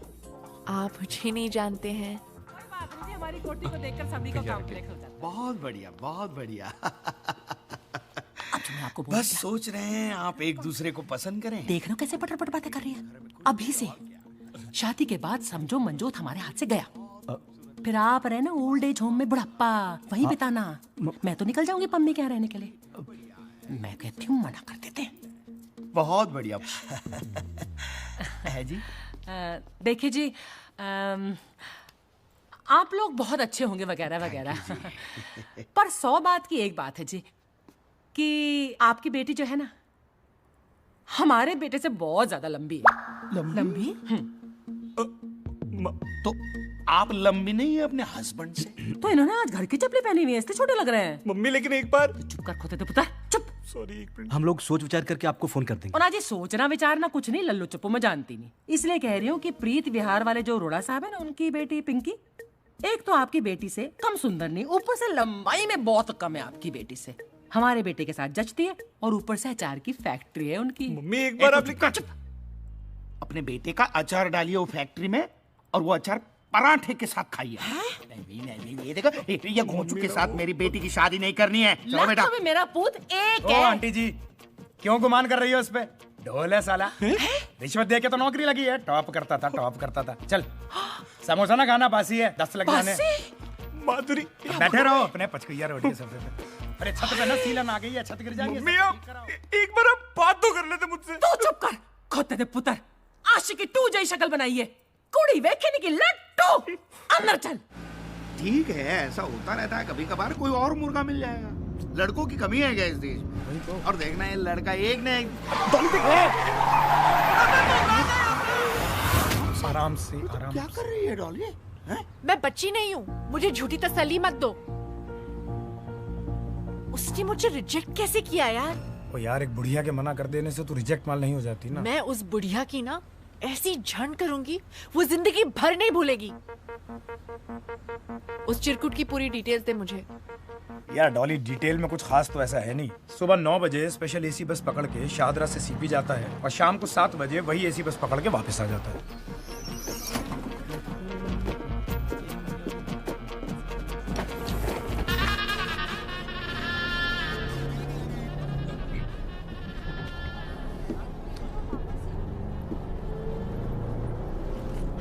आप मुझे नहीं जानते हैं। हमारी कोठी को देखकर सभी को काम क्लिक हो जाता है। बहुत बढ़िया, बहुत बढ़िया। आपको बस सोच रहे हैं आप एक दूसरे को पसंद करें। देख लो कैसे पटर पटर बातें कर रही है। अभी से शादी के बाद समझो मंजोत हमारे हाथ से गया, फिर आप रहे ना ओल्ड एज होम में बुढ़ापा, वहीं बिताना। मैं तो निकल जाऊंगी पम्मी के यहाँ रहने के लिए। मैं कहती हूँ मना कर देते हैं। बहुत बढ़िया है जी। देखिए जी, आप लोग बहुत अच्छे होंगे वगैरह वगैरह, पर 100 बात की एक बात है जी, कि आपकी बेटी जो है ना, हमारे बेटे से बहुत ज्यादा लंबी है। लंबी? तो आप लंबी नहीं है अपने हस्बैंड से? तो इन्होंने आज घर की चप्पलें पहनी हुई है, इसलिए छोटे लग रहे हैं। मम्मी लेकिन एक बार चुप कर खोते थे पुत्र, चुप। सॉरी, एक मिनट। हम लोग सोच विचार करके आपको फोन कर देंगे। और आज ये सोचना विचारना कुछ नहीं, लल्लू चप्पू मैं जानती नहीं, इसलिए कह रही हूँ कि प्रीत विहार वाले जो अरोड़ा साहब है ना, उनकी बेटी पिंकी, एक तो आपकी बेटी से कम सुंदर नहीं, ऊपर से लंबाई में बहुत कम है आपकी बेटी से। हमारे बेटे के साथ जचती है, और ऊपर से अचार की फैक्ट्री है उनकी। मम्मी एक बार आप अपने बेटे का अचार डालिए वो फैक्ट्री में, और वो अचार पराठे के साथ खाइए। नहीं, ये देखो, ये घोंचू के साथ मेरी बेटी की शादी नहीं करनी है। चलो बेटा। भी मेरा पूत एक ओ है। आंटी जी, क्यों गुमान कर रही हो उस पे? ढोल है साला, रिश्वत दे के तो नौकरी लगी है। टॉप करता था, टॉप करता था। चल समोसा ना खाना, बासी है, 10 लग जाने। माधुरी बैठे रहो अपने पचकैया रोटी सबसे। अरे छत पे ना सीलन आ गई है, छत गिर जाएगी। मम्मी आप एक बार आप बात तो कर लेते मुझसे। तू चुप कर खोते थे पुत्र, आशिकी 2 जई शक्ल बनाई है, कुड़ी वेखने की लट्टू। अंदर चल। ठीक है, ऐसा होता रहता है, कभी कभार कोई और मुर्गा मिल जाएगा। लड़कों की कमी है क्या इस देश में? और देखना ये लड़का एक ने एक आराम से, आराम। क्या कर रही है डॉली? मैं बच्ची नहीं हूँ, मुझे झूठी तसल्ली मत दो। उसने मुझे रिजेक्ट कैसे किया यार? ओ यार, एक बुढ़िया के मना कर देने से तो रिजेक्ट माल नहीं हो जाती ना। मैं उस बुढ़िया की ना ऐसी झंड करूंगी, वो जिंदगी भर नहीं भूलेगी। उस चिरकुट की पूरी डिटेल्स दे मुझे। यार डॉली, डिटेल में कुछ खास तो ऐसा है नहीं। सुबह 9 बजे स्पेशल एसी बस पकड़ के शाहदरा से सीपी जाता है, और शाम को 7 बजे वही एसी बस पकड़ के वापस आ जाता है।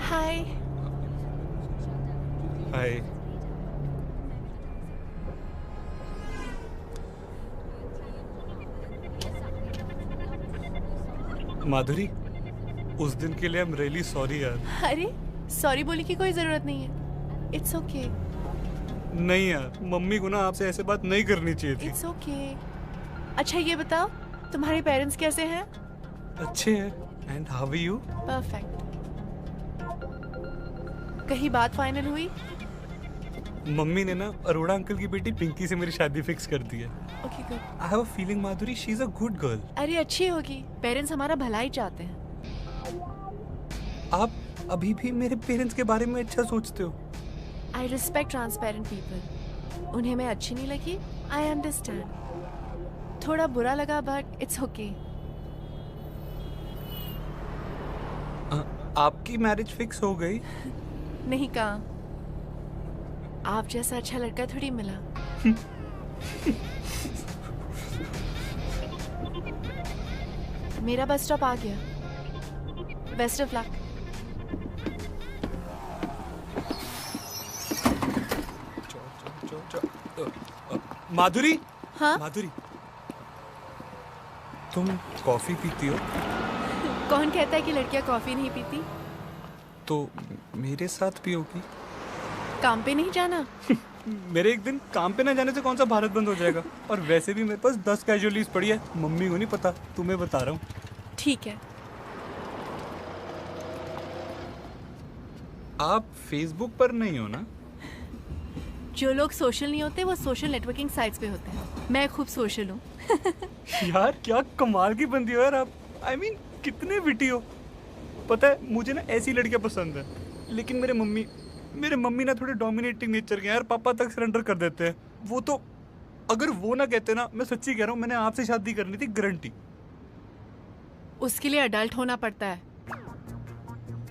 हाय। हाय। माधुरी, उस दिन के लिए I'm really sorry यार। अरे सॉरी बोली की कोई जरूरत नहीं है, इट्स ओके। नहीं यार, मम्मी को ना आपसे ऐसे बात नहीं करनी चाहिए थी। It's okay. अच्छा ये बताओ, तुम्हारे पेरेंट्स कैसे हैं? अच्छे हैं। And how are you? Perfect. कहीं बात फाइनल हुई? मम्मी ने ना अरोड़ा अंकल की बेटी पिंकी से मेरी शादी फिक्स कर दी है। Okay good. I have a feeling Madhuri she is a good girl. अरे अच्छी होगी, पेरेंट्स हमारा भला ही चाहते हैं। आप अभी भी मेरे पेरेंट्स के बारे में अच्छा सोचते हो। I respect transparent people. उन्हें मैं अच्छी नहीं लगी, आई अंडरस्टैंड। थोड़ा बुरा लगा बट इट्स ओके। आपकी मैरिज फिक्स हो गई? नहीं कहा, आप जैसा अच्छा लड़का थोड़ी मिला। मेरा बस स्टॉप आ गया। Best of luck. माधुरी। हाँ? माधुरी, तुम कॉफी पीती हो? कौन कहता है कि लड़कियां कॉफी नहीं पीती? तो मेरे साथ पियोगी? काम पे नहीं जाना? मेरे एक दिन काम पे ना जाने से कौन सा भारत बंद हो जाएगा। और वैसे भी मेरे पास 10 कैजुअल पड़ी है, मम्मी को नहीं पता, तुम्हें बता रहा हूँ। ठीक है। आप फेसबुक पर नहीं हो ना? जो लोग सोशल नहीं होते वो सोशल नेटवर्किंग साइट्स पे होते हैं। मैं खूब सोशल हूँ। यार क्या कमाल की बंदी हो यार आप। I mean, कितने विटी हो। पता है मुझे ना ऐसी लड़कियां पसंद है, लेकिन मेरे मम्मी ना थोड़े डोमिनेटिंग नेचर के हैं यार, पापा तक सरेंडर कर देते हैं। वो तो अगर वो ना कहते ना, मैं सच्ची कह रहा हूँ, मैंने आपसे शादी करनी थी गारंटी। उसके लिए अडल्ट होना पड़ता है।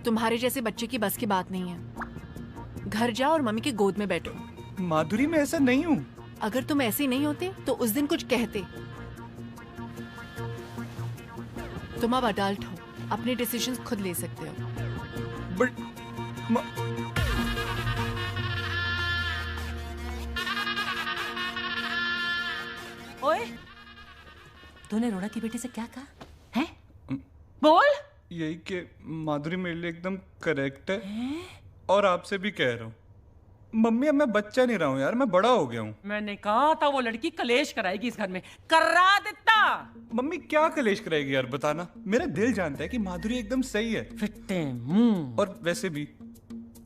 तुम्हारे जैसे बच्चे की बस की बात नहीं है। घर जाओ और मम्मी की गोद में बैठो। माधुरी मैं ऐसा नहीं हूँ। अगर तुम ऐसे नहीं होते तो उस दिन कुछ कहते। तुम अब अडल्ट हो, अपने डिसीजंस खुद ले सकते हो। बट ओए, तूने रोड़ा की बेटी से क्या कहा है? बोल। यही कि माधुरी मेरे लिए एकदम करेक्ट है, और आपसे भी कह रहा हूँ। मम्मी अब मैं बच्चा नहीं रहा हूँ यार, मैं बड़ा हो गया हूँ। मैंने कहा था वो लड़की कलेश कराएगी इस घर में, करा देता। मम्मी क्या कलेश कराएगी यार, बताना। मेरा दिल जानता है कि माधुरी एकदम सही है। फिट्टे मुंह। और वैसे भी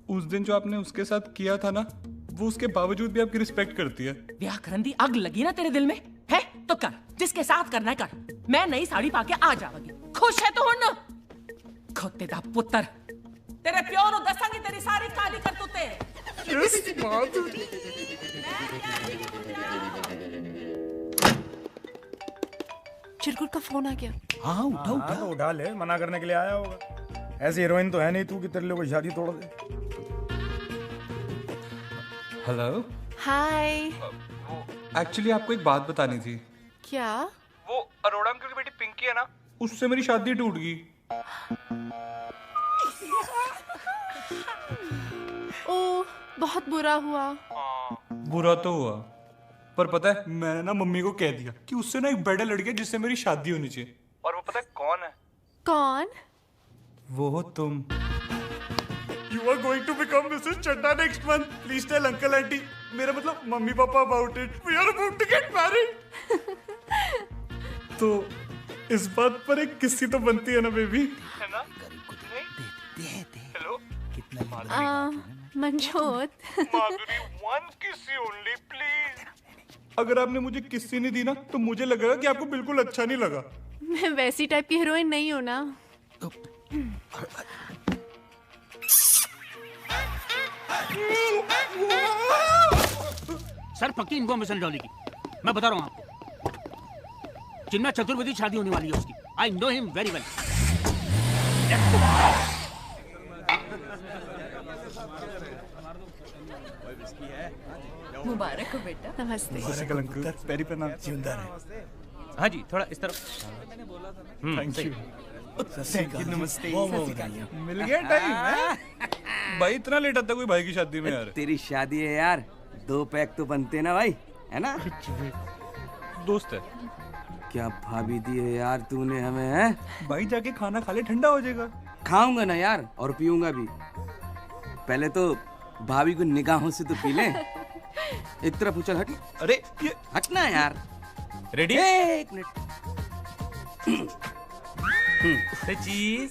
उस दिन जो आपने उसके साथ किया था ना, वो उसके बावजूद भी आपकी रिस्पेक्ट करती है। ब्याह करंदी आग लगी ना तेरे दिल में है तो कर, जिसके साथ करना है कर। मैं नई साड़ी पाके आ जाऊंगी। खुश है तो हुन खोते दा पुत्र, तेरे प्यो नु दसांगी तेरी सारी काली करतूते। चिरकुट का फोन आ गया। हाँ उठा तो उठा ले, मना करने के लिए आया होगा। ऐसी हीरोइन तो है नहीं तू कि तेरे लिए कोई शादी तोड़ दे। हेलो। हाय। एक्चुअली आपको एक बात बतानी थी। क्या? वो अरोड़ा अंकल की बेटी पिंकी है ना, उससे मेरी शादी टूट गई। ओह, बहुत बुरा हुआ। बुरा तो हुआ, पर पता है मैंने ना मम्मी को कह दिया कि उससे ना एक बेटर लड़की है जिससे मेरी शादी होनी चाहिए। और वो पता है कौन है? कौन? वो हो तुम। You are going to become Mrs. Chadda next month. Please tell uncle auntie. मेरा मतलब mummy papa about it. We are about to get married. तो इस बात पर एक किस्सी तो बनती है ना बेबी, है ना? Hello. Manjot. Madhuri, one किस्सी only, please. अगर आपने मुझे किस्सी नहीं दी ना, तो मुझे लगेगा कि आपको बिल्कुल अच्छा नहीं लगा। मैं वैसी टाइप की हीरोइन नहीं हूँ ना। सर पक्की इन्फॉर्मेशन डॉली की, मैं बता रहा हूँ आपको। चिन्मय चतुर्वेदी शादी होने वाली है उसकी। I know him very well. मुबारक हो बेटा। नमस्ते। पैरी पे नाम जिंदा रहे। हाँ जी, थोड़ा इस तरफ। Thank you. नमस्ते। मिल गया टाइम। भाई इतना लेट आता कोई भाई की शादी में यार? तेरी शादी है यार, 2 पैक तो बनते ना भाई, है ना? दोस्त है। क्या भाभी दी है यार तूने हमें, है? भाई जाके खाना खा ले, ठंडा हो जाएगा। खाऊंगा ना यार, और पीऊंगा भी। पहले तो भाभी को निगाहों से तो पी ले। एक तरफ उछल, हट। अरे ये हटना यार। रेडी? एक मिनट। चीज।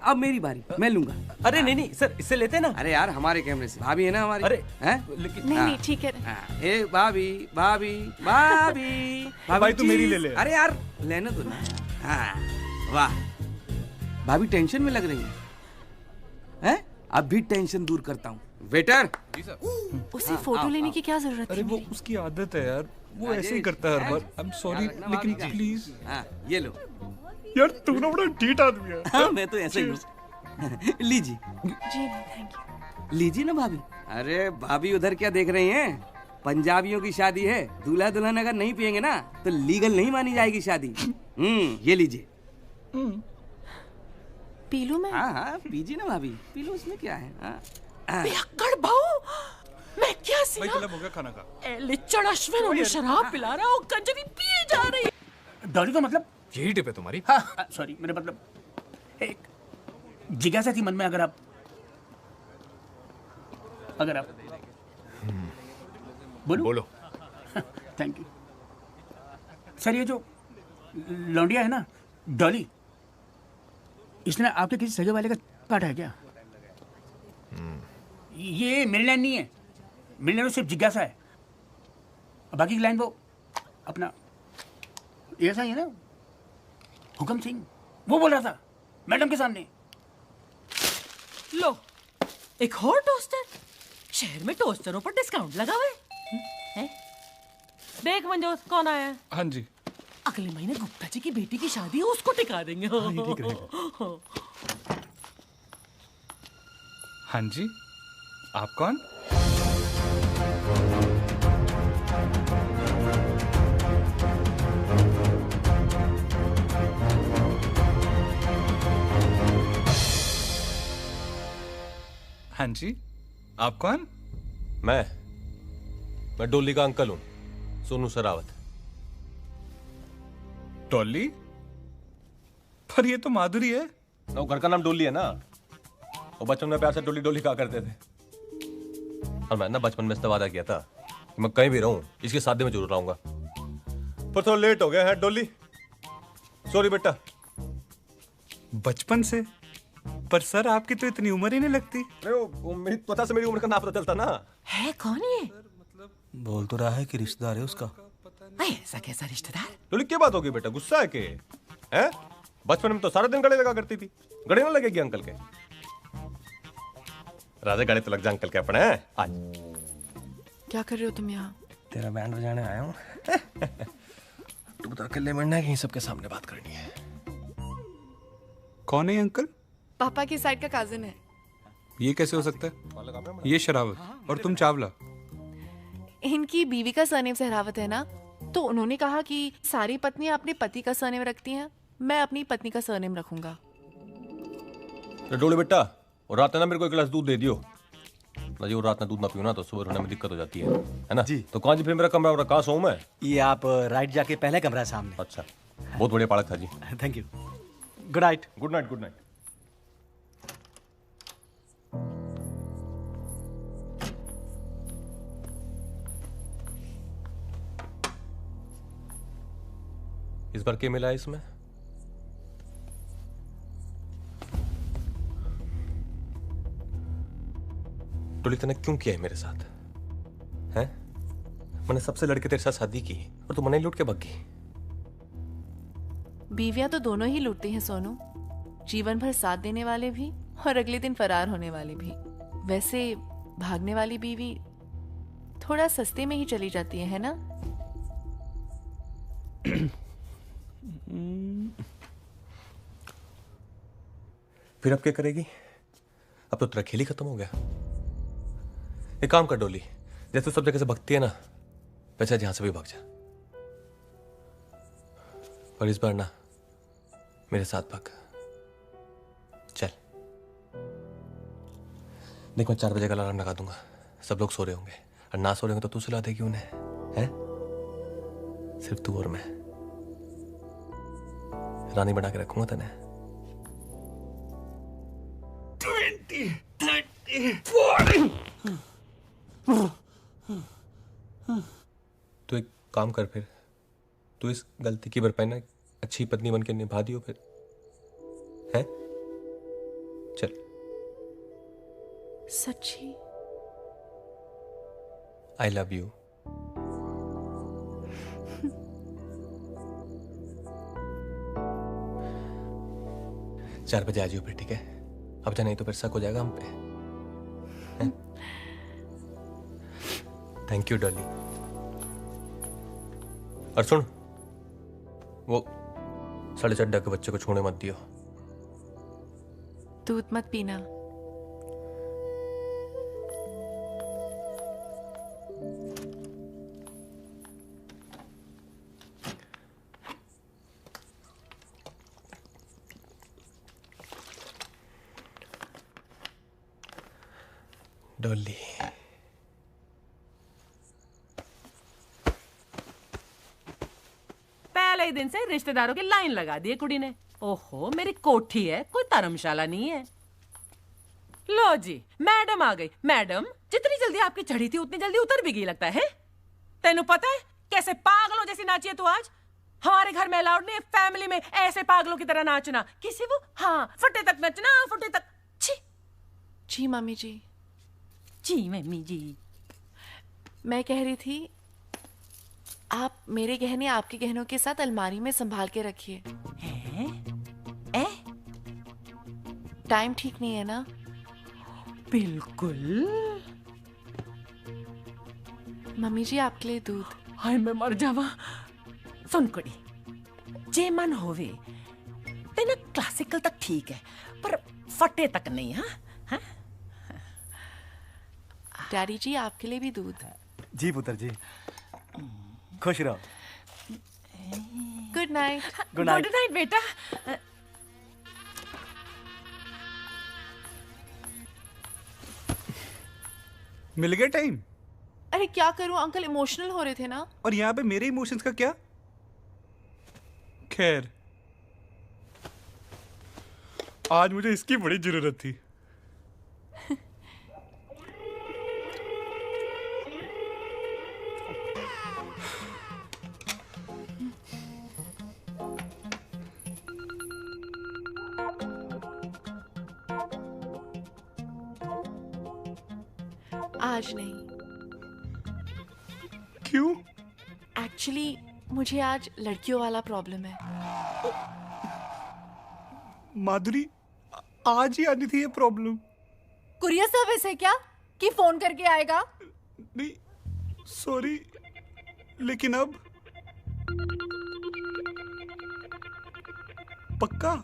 अब मेरी बारी, मैं लूंगा। अरे नहीं नहीं सर, इससे लेते ना। अरे यार हमारे कैमरे से, भाभी है ना हमारी। अरे हैं? लेकिन नहीं नहीं ठीक है। ए भाभी भाभी भाभी भाई तू मेरी ले ले। अरे यार लेने दो ना। हाँ वाह, भाभी टेंशन में लग रही है, हैं? अब भी टेंशन दूर करता हूँ। वेटर। उसे फोटो लेने की क्या जरूरत है? अरे वो उसकी आदत है यार, वो ऐसे ही करता है हर बार। आई एम सॉरी, लेकिन प्लीज। ये लो यार, तू ना बड़ा डीट आदमी है। हाँ, मैं तो ऐसे ही हूँ। लीजिए। जी थैंक यू। लीजिए ना भाभी। अरे भाभी उधर क्या देख रही हैं? पंजाबियों की शादी है, दूल्हा दुल्हन अगर नहीं पियेंगे ना तो लीगल नहीं मानी जाएगी शादी। ये लीजिए। पी लूं मैं? हाँ पीजिए ना भाभी, पी लो, उसमें क्या है। पियक्कड़ बहू, मैं क्या सी भाई चला हो गया खाना का। लिचड़ अश्विन उन्हें शराब पिला रहा और कंजरी पिए जा रही है। डॉली का मतलब यही टिप है तुम्हारी? हाँ सॉरी, मेरा मतलब एक जिज्ञासा थी मन में। अगर आप बोलो। Thank you sir. ये जो लौंडिया है ना, डॉली, इसने आपके किसी सगे वाले का काटा है क्या? ये मिलना नहीं है, मिलना तो सिर्फ जिज्ञासा है। बाकी की लाइन वो अपना ऐसा ही है ना, हुक्म सिंह वो बोल रहा था मैडम के सामने। लो, एक और टोस्टर। शहर में टोस्टरों पर डिस्काउंट लगा हुआ है। देख मंजोत, कौन आया है? हाँ जी। अगले महीने गुप्ता जी की बेटी की शादी है, उसको टिका देंगे। हाँ जी, आप कौन? हाँ जी, आप कौन? मैं डोली का अंकल हूं, सोनू सरावत। डॉली? पर ये तो माधुरी है। ना, वो घर का नाम डोली है ना। वो बचपन में प्यार से डोली डोली कहा करते थे। और मैं ना बचपन में इससे वादा किया था कि मैं कहीं भी रहूं, इसकी शादी में जरूर रहूंगा। पर थोड़ा लेट हो गया है डोली, सॉरी बेटा। बचपन से? पर सर आपकी तो इतनी उम्र ही नहीं लगती। अरे वो मेरी त्वचा से मेरी उम्र का ना पता चलता ना। है कौन ये? बोल तो रहा है कि रिश्तेदार है उसका। ऐसा कैसा रिश्तेदार? डोली क्या बात होगी बेटा, गुस्सा है के? हैं? बचपन में तो सारा दिन गले लगा करती थी, गले ना लगेगी अंकल के? राजा गले तो लग जा अंकल के अपने। आज क्या कर रहे हो तुम यहाँ? तेरा बैंड बजाने आया हूँ। तू बता, अकेले मिलना है कि सबके सामने बात करनी है? कौन है अंकल? पापा की साइड का काजिन है। ये कैसे हो सकता है? ये शरावत और तुम चावला। इनकी बीवी का सरनेम सहरावत है ना, तो उन्होंने कहा कि सारी पत्नियां अपने पति का सरनेम रखती हैं, मैं अपनी पत्नी का सरनेम रखूंगा। डोले बेटा, और रात में ना मेरे को एक गिलास दूध दे दियो ना जी। वो रात में दूध ना पियो ना तो सुबह होने में दिक्कत हो जाती है ना जी। तो कहाँ जी फिर मेरा कमरा और कहाँ सोऊं मैं? ये आप राइट जाके पहले कमरा है सामने। अच्छा, बहुत बढ़िया पालक था जी। Thank you. Good night. Good night. Good night. इस बार क्या मिला है इसमें? टोली तूने क्यों किया है मेरे साथ? हैं? मैंने सबसे लड़के तेरे साथ शादी की और तू मने लूट के भाग गई। बीवियां तो दोनों ही लूटती हैं सोनू, जीवन भर साथ देने वाले भी और अगले दिन फरार होने वाले भी। वैसे भागने वाली बीवी थोड़ा सस्ते में ही चली जाती है ना? फिर अब क्या करेगी? अब तो तेरा खेल ही खत्म हो गया। एक काम कर डोली, जैसे सब जगह से भगती है ना, वैसे जहां से भी भाग जा। पर इस बार ना मेरे साथ भाग। चल देख, मैं 4 बजे का अलार्म लगा दूंगा। सब लोग सो रहे होंगे, और ना सो रहे होंगे तो तू सुला देगी उन्हें, हैं? सिर्फ तू और मैं रानी बना के रखूंगा तने। 20, 30, 40। तो एक काम कर, फिर तू इस गलती की भरपाई ना अच्छी पत्नी बन के निभा दियो फिर, हैं? चल। सच्ची? I love you. चार बजे आ जाइयो फिर, ठीक है? अब जा, नहीं तो फिर शक हो जाएगा हम पे। Thank you Dolly. और सुन, वो 4:30 के बच्चे को छोड़ने मत दियो। दूध मत पीना। डॉली, पहले ही दिन से रिश्तेदारों की लाइन लगा दी है कुड़ी ने। ओहो, मेरी कोठी है, कोई धर्मशाला नहीं है। लो जी, मैडम आ गई। मैडम, जितनी जल्दी आपकी चढ़ी थी उतनी जल्दी उतर भी गई लगता है। तेनू पता है कैसे पागलों जैसी नाची है तू आज? हमारे घर में अलाउड नहीं है फैमिली में ऐसे पागलों की तरह नाचना। किसी वो हाँ फटे तक नचना, फटे तक। छी। जी मम्मी जी। जी मम्मी जी। मैं कह रही थी आप मेरे गहने आपके गहनों के साथ अलमारी में संभाल के रखिए। टाइम ठीक नहीं है ना? बिल्कुल। मम्मी जी आपके लिए दूध। हाय मैं मर जावा। सुन कुड़ी, जे मन होवे तेना क्लासिकल तक ठीक है पर फटे तक नहीं। हाँ डैडी जी आपके लिए भी दूध। जी पुत्र जी, खुश रहो। Good night. Good night. Good night बेटा। मिल गया टाइम? अरे क्या करूं अंकल, इमोशनल हो रहे थे ना। और यहाँ पे मेरे इमोशंस का क्या? खैर, आज मुझे इसकी बड़ी जरूरत थी। आज नहीं। क्यों? एक्चुअली मुझे आज लड़कियों वाला प्रॉब्लम है। माधुरी, आज ही आनी थी ये प्रॉब्लम। कुरियर सर्विस है क्या कि फोन करके आएगा? नहीं सॉरी, लेकिन अब पक्का?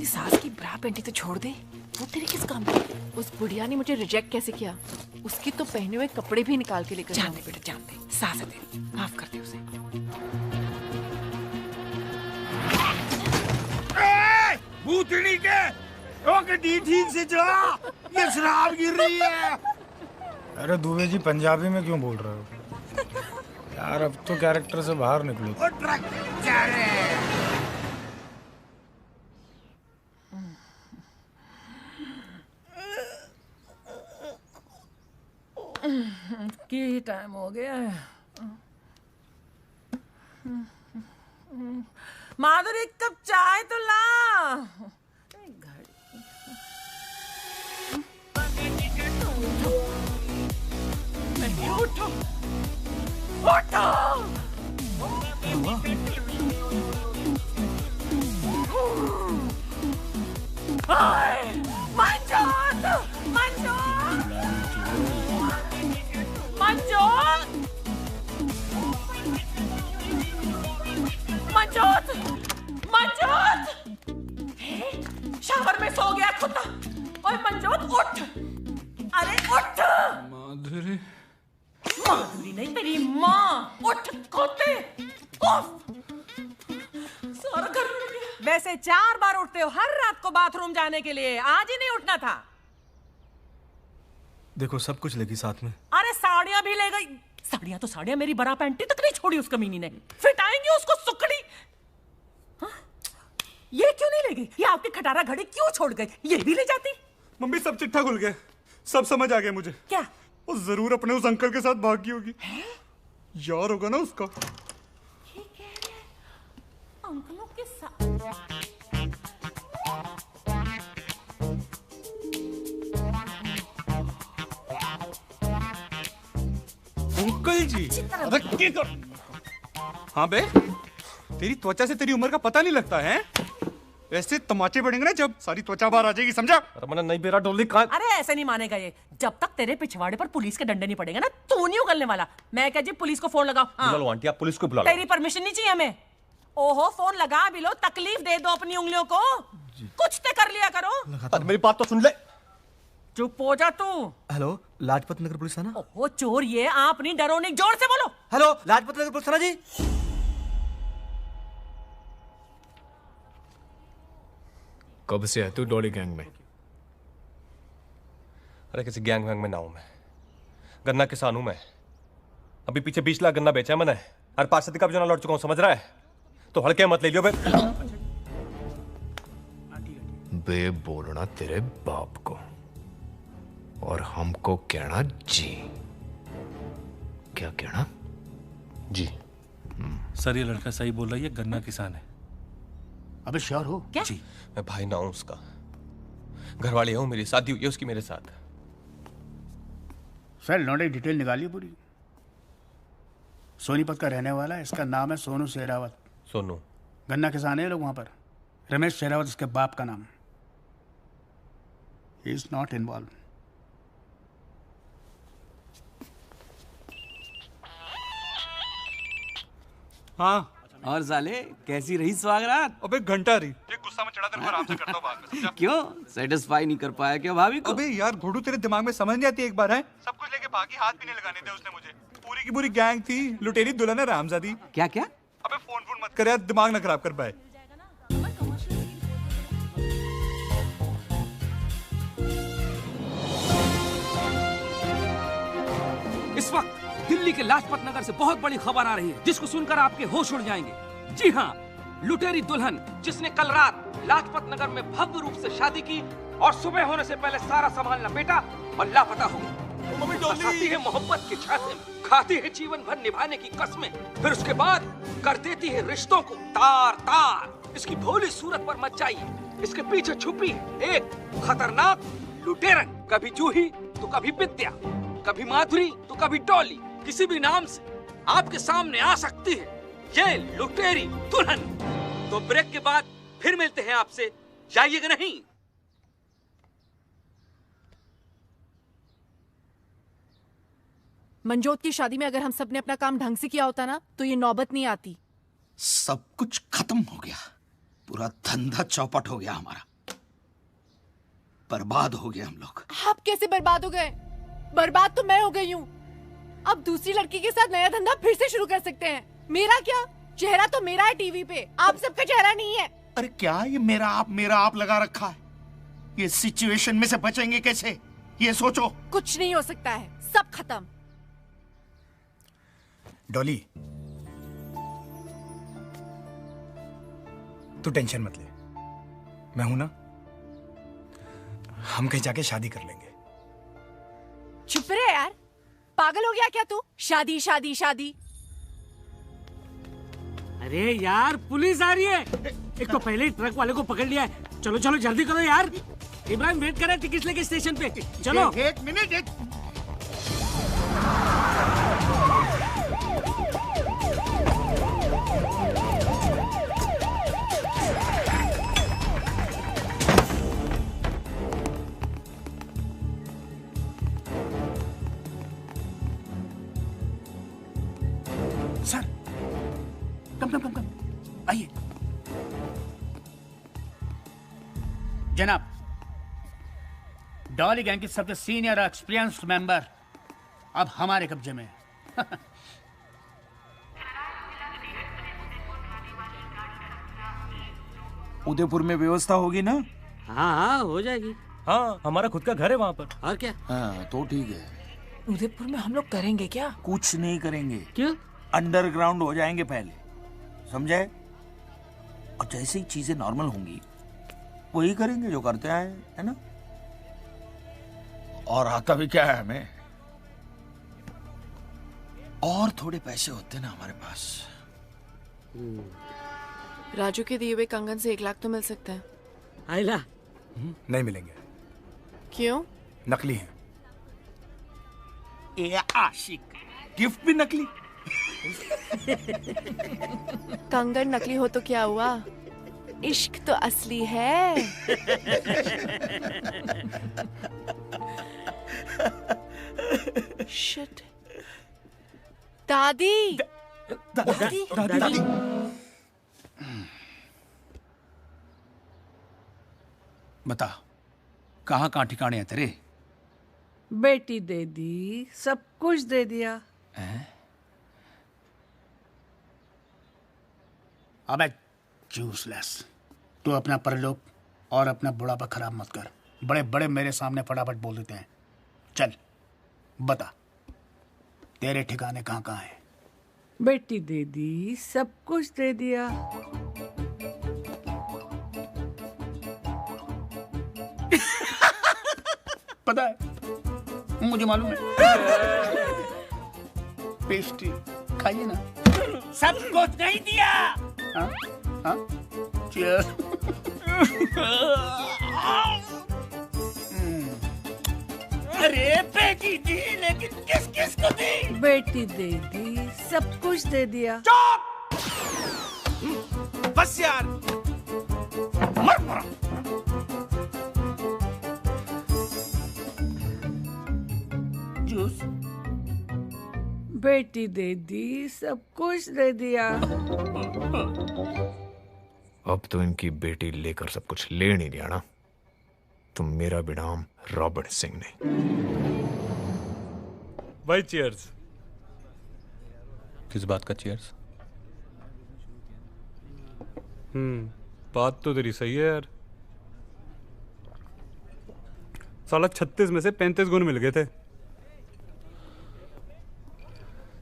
सास की ब्रा पेंटी तो छोड़ दे, वो तेरे किस काम की? उस बुढ़िया ने मुझे रिजेक्ट कैसे किया? उसकी तो पहने हुए कपड़े भी निकाल के लेकर जान दे बेटा, जान दे। सास है तेरी, माफ कर दे उसे। भूतनी के गड्डी ठीक से चला, ये शराब गिर रही है। अरे दुबे जी पंजाबी में क्यों बोल रहे हो यार? अब तो कैरेक्टर से बाहर निकलो। की टाइम हो गया है। माधुरी एक कप चाय तो ला। नहीं उठो, उठो। मंजूर, मंजूर, मंजूर, मंजूर, मंजूर। शावर में सो गया कुत्ता। ओए मंजूर उठ, अरे उठ। माधुरी, माधुरी नहीं तेरी माँ। उठ कुत्ते। सारा घर में गया। वैसे 4 बार उठते हो हर रात को बाथरूम जाने के लिए, आज ही नहीं उठना था। देखो सब कुछ लेगी साथ में। अरे साड़ियां भी ले गई। साड़ियां तो साड़ियां, मेरी बरा पैंटी तक नहीं छोड़ी उस कमीनी ने। फिट आएंगी उसको सुकड़ी। हाँ? ये क्यों नहीं ले गई? ये आपकी खटारा घड़ी क्यों छोड़ गई? ये भी ले जाती। मम्मी सब चिट्ठा खुल गया, सब समझ आ गया मुझे। क्या? वो जरूर अपने उस अंकल के साथ भागी होगी। यार होगा ना उसका। ये कह रहे हैं अंकलों के साथ। अंकल जी, हाँ बे, तेरी त्वचा से तेरी उम्र का पता नहीं लगता है? ऐसे तमाचे पड़ेंगे ना जब सारी त्वचा बाहर आ जाएगी, समझा? मैंने नहीं बेरा डोली कहाँ? अरे ऐसे नहीं मानेगा ये। जब तक तेरे पिछवाड़े पर पुलिस के डंडे नहीं पड़ेगा ना, तू नहीं उगलने वाला। मैं क्या जी पुलिस को फोन लगाओ? बुला लो आंटी, आप पुलिस को बुला लो। तेरी परमिशन नहीं चाहिए हमें। ओहो फोन लगा भी लो, तकलीफ दे दो अपनी उंगलियों को। कुछ तो कर लिया करो। अरे मेरी बात तो सुन ले। चुप हो जा तू। हेलो, लाजपत नगर पुलिस थाना। ओहो चोर, ये आप नहीं, डरो नहीं, जोर से बोलो। हेलो, लाजपत नगर पुलिस थाना जी। कब से है तू डॉली गैंग में? अरे किसी गैंग वैंग में ना हूं मैं, गन्ना किसान हूं मैं। अभी पीछे 20 लाख गन्ना बेचा है मैंने, और 5 का भी जो ना लौट चुका हूं, समझ रहा है? तो हल्के मत ले लियो बे। बे बोलना तेरे बाप को, और हमको कहना जी। क्या कहना? जी। सर ये लड़का सही बोल रहा है, ये गन्ना किसान है। अबे श्योर हो? क्या? जी। मैं भाई ना हूं उसका, घरवाली हूं, मेरी शादी हुई है उसकी मेरे साथ। सर लौंडे डिटेल निकालिए पूरी। सोनीपत का रहने वाला है, इसका नाम है सोनू शेरावत। सोनू? गन्ना किसान है लोग वहां पर। रमेश शेरावत इसके बाप का नाम। He is not involve. हाँ। और साले कैसी रही स्वागरात? अबे घंटा रही। ये गुस्सा में चढ़ा तेरे को आराम से करता हूँ बाद में, समझा? क्यों सेटिस्फाई नहीं कर पाया क्या भाभी को? अबे यार घोड़ू, तेरे दिमाग में समझ नहीं आती एक बार है? सब कुछ लेके भागी, हाथ भी नहीं लगाने थे उसने मुझे। पूरी की पूरी गैंग थी, लुटेरी दुल्हन है रामजादी। क्या क्या? अबे फोन मत कर यार, दिमाग ना खराब कर पाए। इस वक्त दिल्ली के लाजपत नगर से बहुत बड़ी खबर आ रही है, जिसको सुनकर आपके होश उड़ जाएंगे। जी हाँ, लुटेरी दुल्हन जिसने कल रात लाजपत नगर में भव्य रूप से शादी की और सुबह होने से पहले सारा सामान लपेटा और लापता हो गई। फंसाती है मोहब्बत के छाते में, खाती है जीवन भर निभाने की कसमें, फिर उसके बाद कर देती है रिश्तों को तार तार। इसकी भोली सूरत पर मत जाइए, इसके पीछे छुपी एक खतरनाक लुटेरन। कभी जूही तो कभी विद्या, कभी माधुरी तो कभी डॉली, किसी भी नाम से आपके सामने आ सकती है ये लुटेरी दुल्हन। तो ब्रेक के बाद फिर मिलते हैं आपसे, जाइएगा नहीं। मंजोत की शादी में अगर हम सब ने अपना काम ढंग से किया होता ना, तो ये नौबत नहीं आती। सब कुछ खत्म हो गया, पूरा धंधा चौपट हो गया हमारा, बर्बाद हो गया हम लोग। आप कैसे बर्बाद हो गए? बर्बाद तो मैं हो गई हूँ। अब दूसरी लड़की के साथ नया धंधा फिर से शुरू कर सकते हैं। मेरा क्या, चेहरा तो मेरा है टीवी पे, आप सबका चेहरा नहीं है। अरे क्या ये मेरा आप लगा रखा है? ये सिचुएशन में से बचेंगे कैसे, ये सोचो। कुछ नहीं हो सकता है, सब खत्म। डॉली, तू टेंशन मत ले, मैं हूं ना। हम कहीं जाके शादी कर लेंगे। चुप रहे यार, पागल हो गया क्या तू? शादी शादी शादी। अरे यार पुलिस आ रही है। एक तो पहले ही ट्रक वाले को पकड़ लिया है। चलो चलो जल्दी करो यार, इब्राहिम वेट कर रहा है टिकट लेके स्टेशन पे। चलो एक मिनट। सर कम आइए। जनाब, डॉली गैंग की सबसे सीनियर और एक्सपीरियंस्ड मेंबर अब हमारे कब्जे में है। उदयपुर में व्यवस्था होगी ना? हाँ हाँ हो जाएगी। हाँ हमारा खुद का घर है वहाँ पर। और क्या? हाँ तो ठीक है। उदयपुर में हम लोग करेंगे क्या? कुछ नहीं करेंगे। क्यों? अंडरग्राउंड हो जाएंगे पहले, समझे? और जैसे ही चीजें नॉर्मल होंगी वही करेंगे जो करते आए, है ना? और आता भी क्या है हमें, और थोड़े पैसे होते ना हमारे पास। राजू के दिए हुए कंगन से 1 लाख तो मिल सकता है। आइला नहीं मिलेंगे। क्यों? नकली हैं। ए आशिक, गिफ्ट भी नकली। कंगन नकली हो तो क्या हुआ, इश्क तो असली है। शिट। दादी दादी, दादी। बता, कहाँ कहाँ ठिकाने हैं तेरे? बेटी दे दी, सब कुछ दे दिया। अबे यूजलेस, तू अपना परलोक और अपना बुढ़ापा खराब मत कर। बड़े बड़े मेरे सामने फटाफट बोल देते हैं। चल बता, तेरे ठिकाने कहाँ कहाँ हैं? बेटी दे दी, सब कुछ दे दिया। पता है, मुझे मालूम है। पेस्ट्री खाइए ना। सब कुछ नहीं दिया। हाँ हाँ, Cheers। अरे बेटी दी, लेकिन किस किस को दी? बेटी दे दी, सब कुछ दे दिया। बस यार, मर मरा। जूस। बेटी दे दी, सब कुछ दे दिया। अब तो इनकी बेटी लेकर सब कुछ ले नहीं दिया ना, तो मेरा भी नाम रॉबर्ट सिंह नहीं। भाई चीयर्स। किस बात का चीयर्स? बात तो तेरी सही है यार। साला 36 में से 35 गुण मिल गए थे।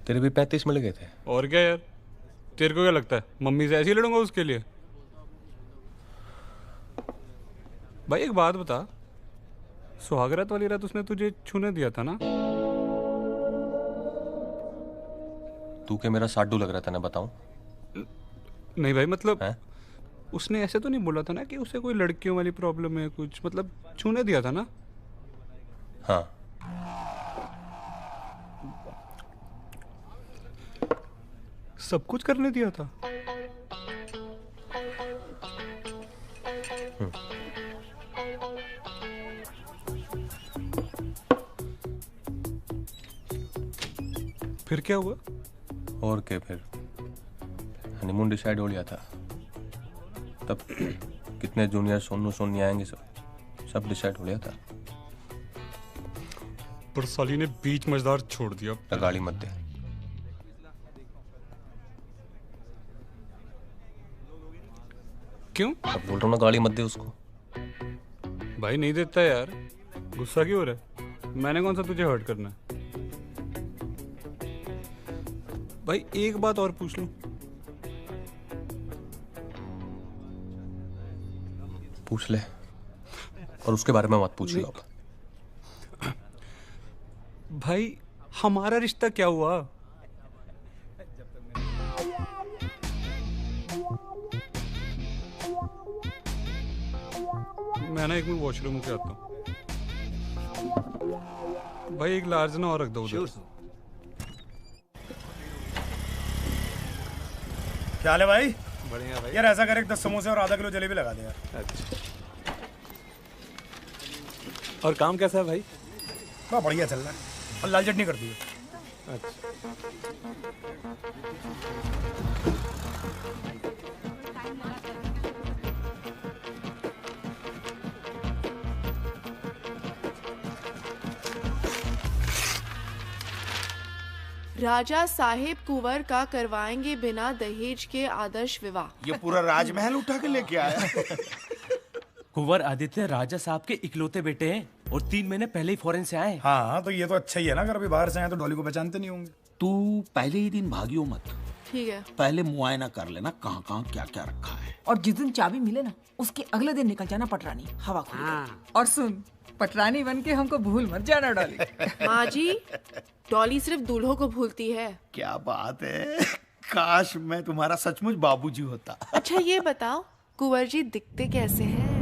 तेरे भी 35 मिल गए थे। और क्या यार, तेरे को क्या लगता है मम्मी से ऐसे ही लड़ूंगा उसके लिए? भाई एक बात बता, सुहागरात वाली रात उसने तुझे छूने दिया था ना? तू क्या मेरा साडू लग रहा था ना, बताऊं? नहीं भाई, मतलब उसने ऐसे तो नहीं बोला था ना कि उसे कोई लड़कियों वाली प्रॉब्लम है कुछ, मतलब छूने दिया था ना? हाँ। सब कुछ करने दिया था? फिर क्या हुआ? और क्या, फिर हनीमून डिसाइड हो लिया था। तब कितने जूनियर सोनू सोनी आएंगे, सब डिसाइड हो लिया था। पर साली ने बीच मझदार छोड़ दिया। गाली मत दे। क्यों? अब बोल रहा हूँ ना, गाली मत दे उसको। भाई नहीं देता यार, गुस्सा क्यों हो रहा है? मैंने कौन सा तुझे हर्ट करना है? भाई एक बात और पूछ लूं? पूछ ले, और उसके बारे में मत पूछ लो। भाई हमारा रिश्ता क्या हुआ? मैं ना एक मिनट वॉशरूम के आता हूँ। भाई एक लार्ज ना और रख दो उधर। क्या हाल है भाई? बढ़िया भाई। यार ऐसा कर, 10 समोसे और आधा किलो जलेबी लगा दे यार। अच्छा। और काम कैसा है भाई? बड़ा बढ़िया चल रहा है, और लाल चटनी कर दी है। अच्छा। राजा साहेब कुंवर का करवाएंगे बिना दहेज के आदर्श विवाह। ये पूरा राजमहल उठा के लेके आया। कुंवर आदित्य राजा साहब के इकलौते बेटे हैं और 3 महीने पहले ही फॉरेन से आए। हाँ तो ये तो अच्छा ही है ना, अगर अभी बाहर से आए तो डॉली को पहचानते नहीं होंगे। तू पहले ही दिन भागियो मत, ठीक है। पहले मुआयना कर लेना कहाँ कहाँ क्या क्या रखा है। और जिस दिन चाबी मिले ना, उसके अगले दिन निकल जाना पटरानी हवा खुल गई। और सुन, पटरानी बन के हमको भूल मत जाना डॉली। माँ जी, डॉली सिर्फ दूल्हों को भूलती है। क्या बात है, काश मैं तुम्हारा सचमुच बाबूजी होता। अच्छा ये बताओ, कुंवर जी दिखते कैसे हैं?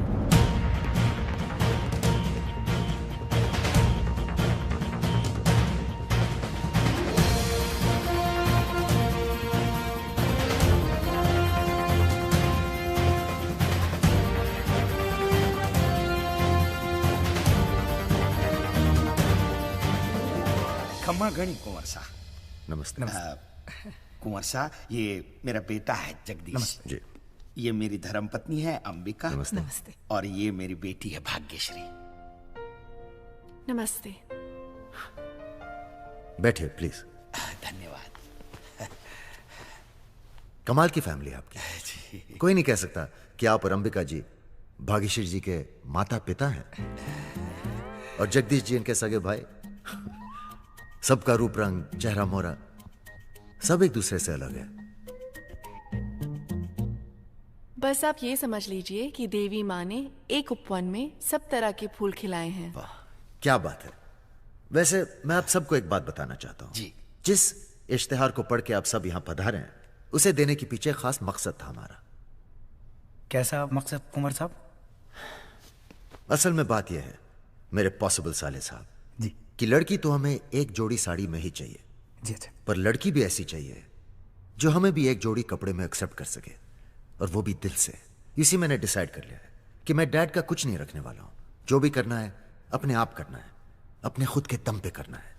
खम्मा गणी कुंवर सा। नमस्ते। कुंवर सा, ये मेरा बेटा है जगदीश जी। ये मेरी धर्मपत्नी है अंबिका। नमस्ते। नमस्ते। और ये मेरी बेटी है भाग्यश्री। नमस्ते। बैठिए प्लीज। धन्यवाद। कमाल की फैमिली है आपकी। कोई नहीं कह सकता कि आप और अंबिका जी भाग्यश्री जी के माता पिता हैं, और जगदीश जी इनके सगे भाई। सबका रूप रंग, चेहरा मोहरा सब एक दूसरे से अलग है। बस आप ये समझ लीजिए कि देवी माँ ने एक उपवन में सब तरह के फूल खिलाए हैं। क्या बात है। वैसे मैं आप सबको एक बात बताना चाहता हूं जी। जिस इश्तिहार को पढ़ के आप सब यहां पधारे हैं, उसे देने के पीछे खास मकसद था हमारा। कैसा मकसद कुंवर साहब? असल में बात यह है मेरे पॉसिबल साले साहब जी, कि लड़की तो हमें एक जोड़ी साड़ी में ही चाहिए जी। अच्छा। पर लड़की भी ऐसी चाहिए जो हमें भी एक जोड़ी कपड़े में एक्सेप्ट कर सके, और वो भी दिल से। इसी मैंने डिसाइड कर लिया है कि मैं डैड का कुछ नहीं रखने वाला हूं। जो भी करना है अपने आप करना है, अपने खुद के दम पे करना है।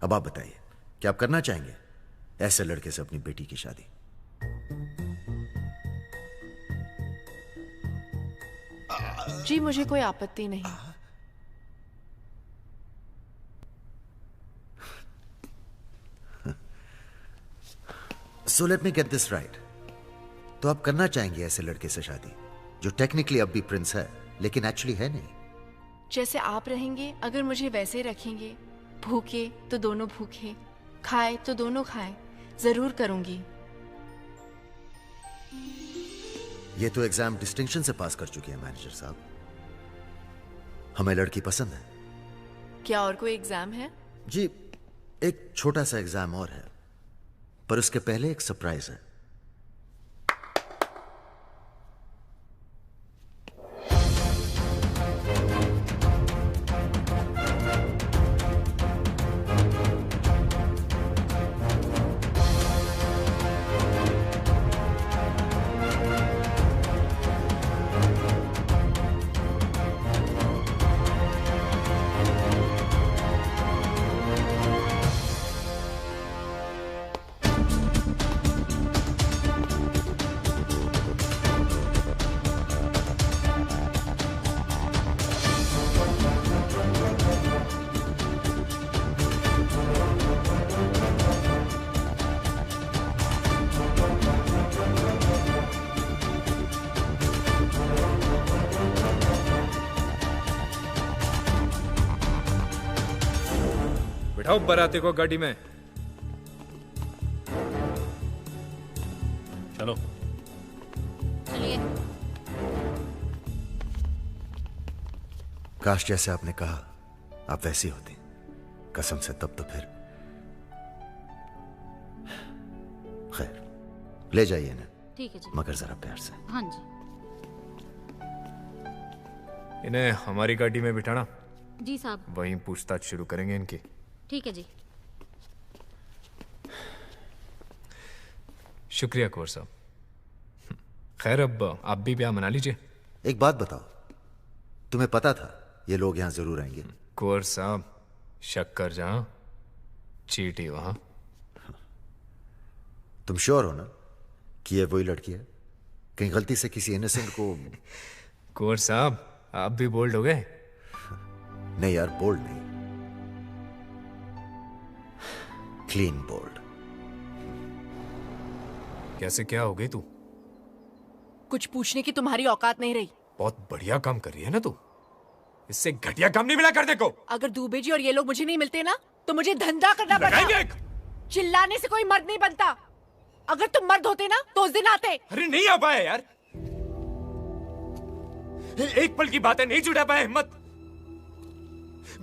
अब आप बताइए, क्या आप करना चाहेंगे ऐसे लड़के से अपनी बेटी की शादी? जी मुझे कोई आपत्ति नहीं। So let me get this right. तो आप करना चाहेंगे ऐसे लड़के से शादी जो टेक्निकली अब भी प्रिंस है लेकिन एक्चुअली है नहीं? जैसे आप रहेंगे, अगर मुझे वैसे रखेंगे, भूखे तो दोनों भूखे, खाए तो दोनों खाए, जरूर करूंगी। ये तो एग्जाम डिस्टिंक्शन से पास कर चुकी है मैनेजर साहब। हमें लड़की पसंद है। क्या और कोई एग्जाम है? जी एक छोटा सा एग्जाम और है, पर उसके पहले एक सरप्राइज है। बैठाओ बाराती को गाड़ी में। चलो चलिए। काश जैसे आपने कहा आप वैसी होती, कसम से। तब तो फिर खैर, ले जाइए ना। ठीक है जी। मगर जरा प्यार से। हाँ जी। इन्हें हमारी गाड़ी में बिठाना। जी साहब। वहीं पूछताछ शुरू करेंगे इनकी। ठीक है जी। शुक्रिया कौर साहब। खैर अब आप भी ब्याह मना लीजिए। एक बात बताओ, तुम्हें पता था ये लोग यहां जरूर आएंगे? कौर साहब, शक्कर जहां चीटी वहां। तुम श्योर हो ना कि ये वही लड़की है? कहीं गलती से किसी इनोसेंट को? कौर साहब आप भी बोल्ड हो गए। नहीं यार, बोल्ड नहीं, क्लीन बोल्ड। कैसे क्या हो गई तू? कुछ पूछने की तुम्हारी औकात नहीं रही। बहुत बढ़िया काम कर रही है ना तू। इससे घटिया काम नहीं मिला करने को। अगर दूबे जी और ये लोग मुझे नहीं मिलते ना तो मुझे धंधा करना पड़ता। चिल्लाने से कोई मर्द नहीं बनता। अगर तुम मर्द होते ना तो उस दिन आते। अरे नहीं आ पाया यार, एक पल की बात है, नहीं जुटा पाया हिम्मत।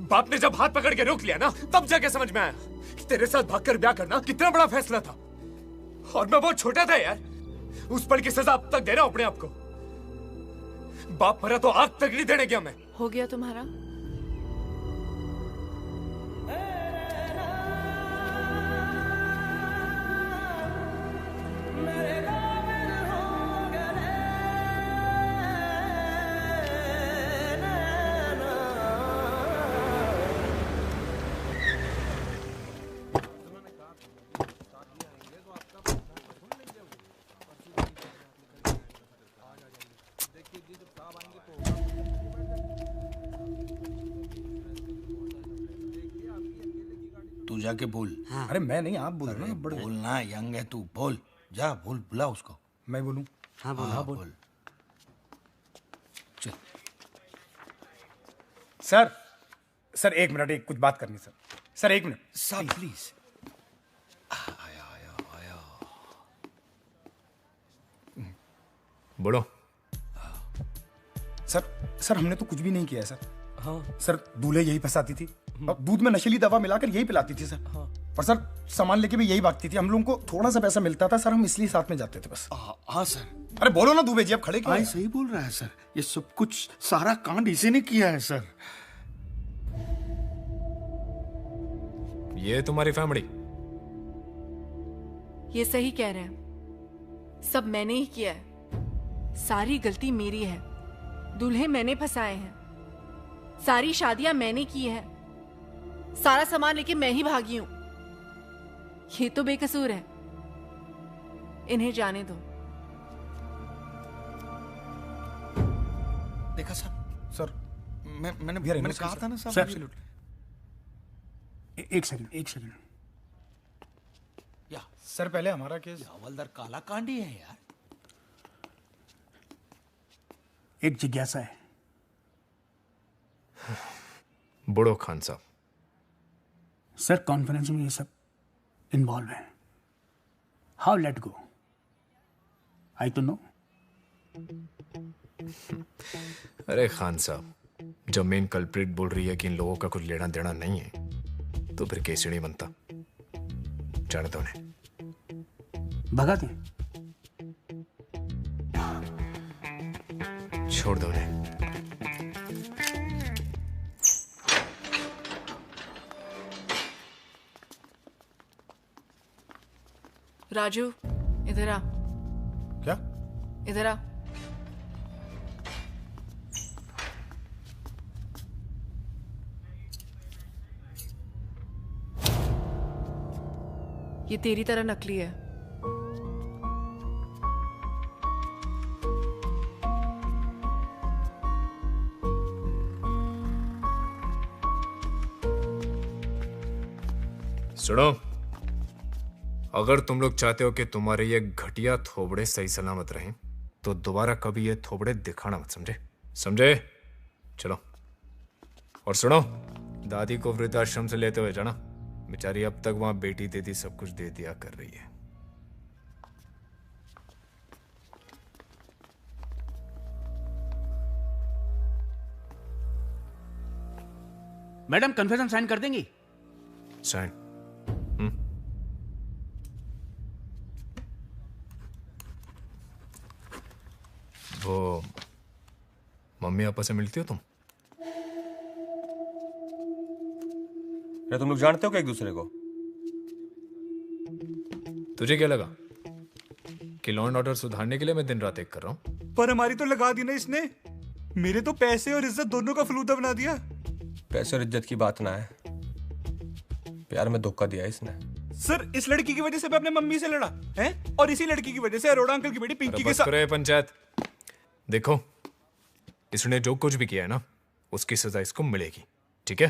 बाप ने जब हाथ पकड़ के रोक लिया ना, तब जाके समझ में आया कि तेरे साथ भागकर ब्याह करना कितना बड़ा फैसला था। और मैं बहुत छोटा था यार। उस पल की सजा अब तक दे रहा हूं अपने आप को। बाप मरा तो आग तक नहीं देने गया मैं। हो गया तुम्हारा? तू जाके बोल। हाँ। अरे मैं नहीं, आप बोल रहे हैं। बड़े बोलना, यंग है तू, बोल जा, बोल, बुला उसको। मैं बोलूं? हाँ बोल। हाँ बोल। चल सर, सर एक मिनट, एक कुछ बात करनी सर। सर एक मिनट सर प्लीज। बोलो। सर हमने तो कुछ भी नहीं किया है सर। हाँ सर, दूल्हे यही फंसाती थी और दूध में नशीली दवा मिलाकर यही पिलाती थी सर। हाँ। और सर सामान लेके भी यही भागती थी। हम लोगों को थोड़ा सा पैसा मिलता था सर, हम इसलिए साथ में जाते थे बस। हाँ सर। अरे बोलो ना दुबे जी, आप खड़े क्यों? सही बोल रहा है सर, ये सब कुछ सारा कांड इसी ने किया है सर। ये तुम्हारी फैमिली? ये सही कह रहे हैं, सब मैंने ही किया है, सारी गलती मेरी है। दूल्हे मैंने फंसाए हैं, सारी शादियां मैंने की है, सारा सामान लेके मैं ही भागी हूं। ये तो बेकसूर है, इन्हें जाने दो। देखा सर, मैंने कहा था ना सर। एक सेकंड या सर, पहले हमारा केस हवलदार काला कांडी है यार। एक जिज्ञासा है। बुढ़ो खान साहब। सर कॉन्फ्रेंस में ये सब इन्वॉल्व है, हाउ लेट गो? आई तो नो। अरे खान साहब, जब मेन कल्प्रिट बोल रही है कि इन लोगों का कुछ लेना देना नहीं है, तो फिर केस नहीं बनता। जाने दो उन्हें। भगा दे, छोड़ दो उन्हें। राजू इधर आ। क्या? इधर आ। ये तेरी तरह नकली है। सुनो, अगर तुम लोग चाहते हो कि तुम्हारे ये घटिया थोबड़े सही सलामत रहें, तो दोबारा कभी ये थोबड़े दिखाना मत, समझे? समझे? चलो। और सुनो, दादी को वृद्धाश्रम से लेते हुए जाना, बेचारी अब तक वहां बेटी दीदी सब कुछ दे दिया कर रही है। मैडम कन्फेशन साइन कर देंगी? साइन? वो मम्मी पापा से मिलती हो तुम? क्या तुम लोग जानते हो क्या एक दूसरे को? तुझे क्या लगा कि लॉ एंड ऑर्डर सुधारने के लिए मैं दिन रात एक कर रहा हूं? पर हमारी तो लगा दी ना इसने। मेरे तो पैसे और इज्जत दोनों का फलूदा बना दिया। पैसे और इज्जत की बात ना है, प्यार में धोखा दिया इसने। सर इस लड़की की वजह से मैं अपने मम्मी से लड़ा है, और इसी लड़की की वजह से अरोड़ा अंकल की बेटी पिंकी के साथ। करे पंचायत। देखो, इसने जो कुछ भी किया है ना, उसकी सजा इसको मिलेगी, ठीक है?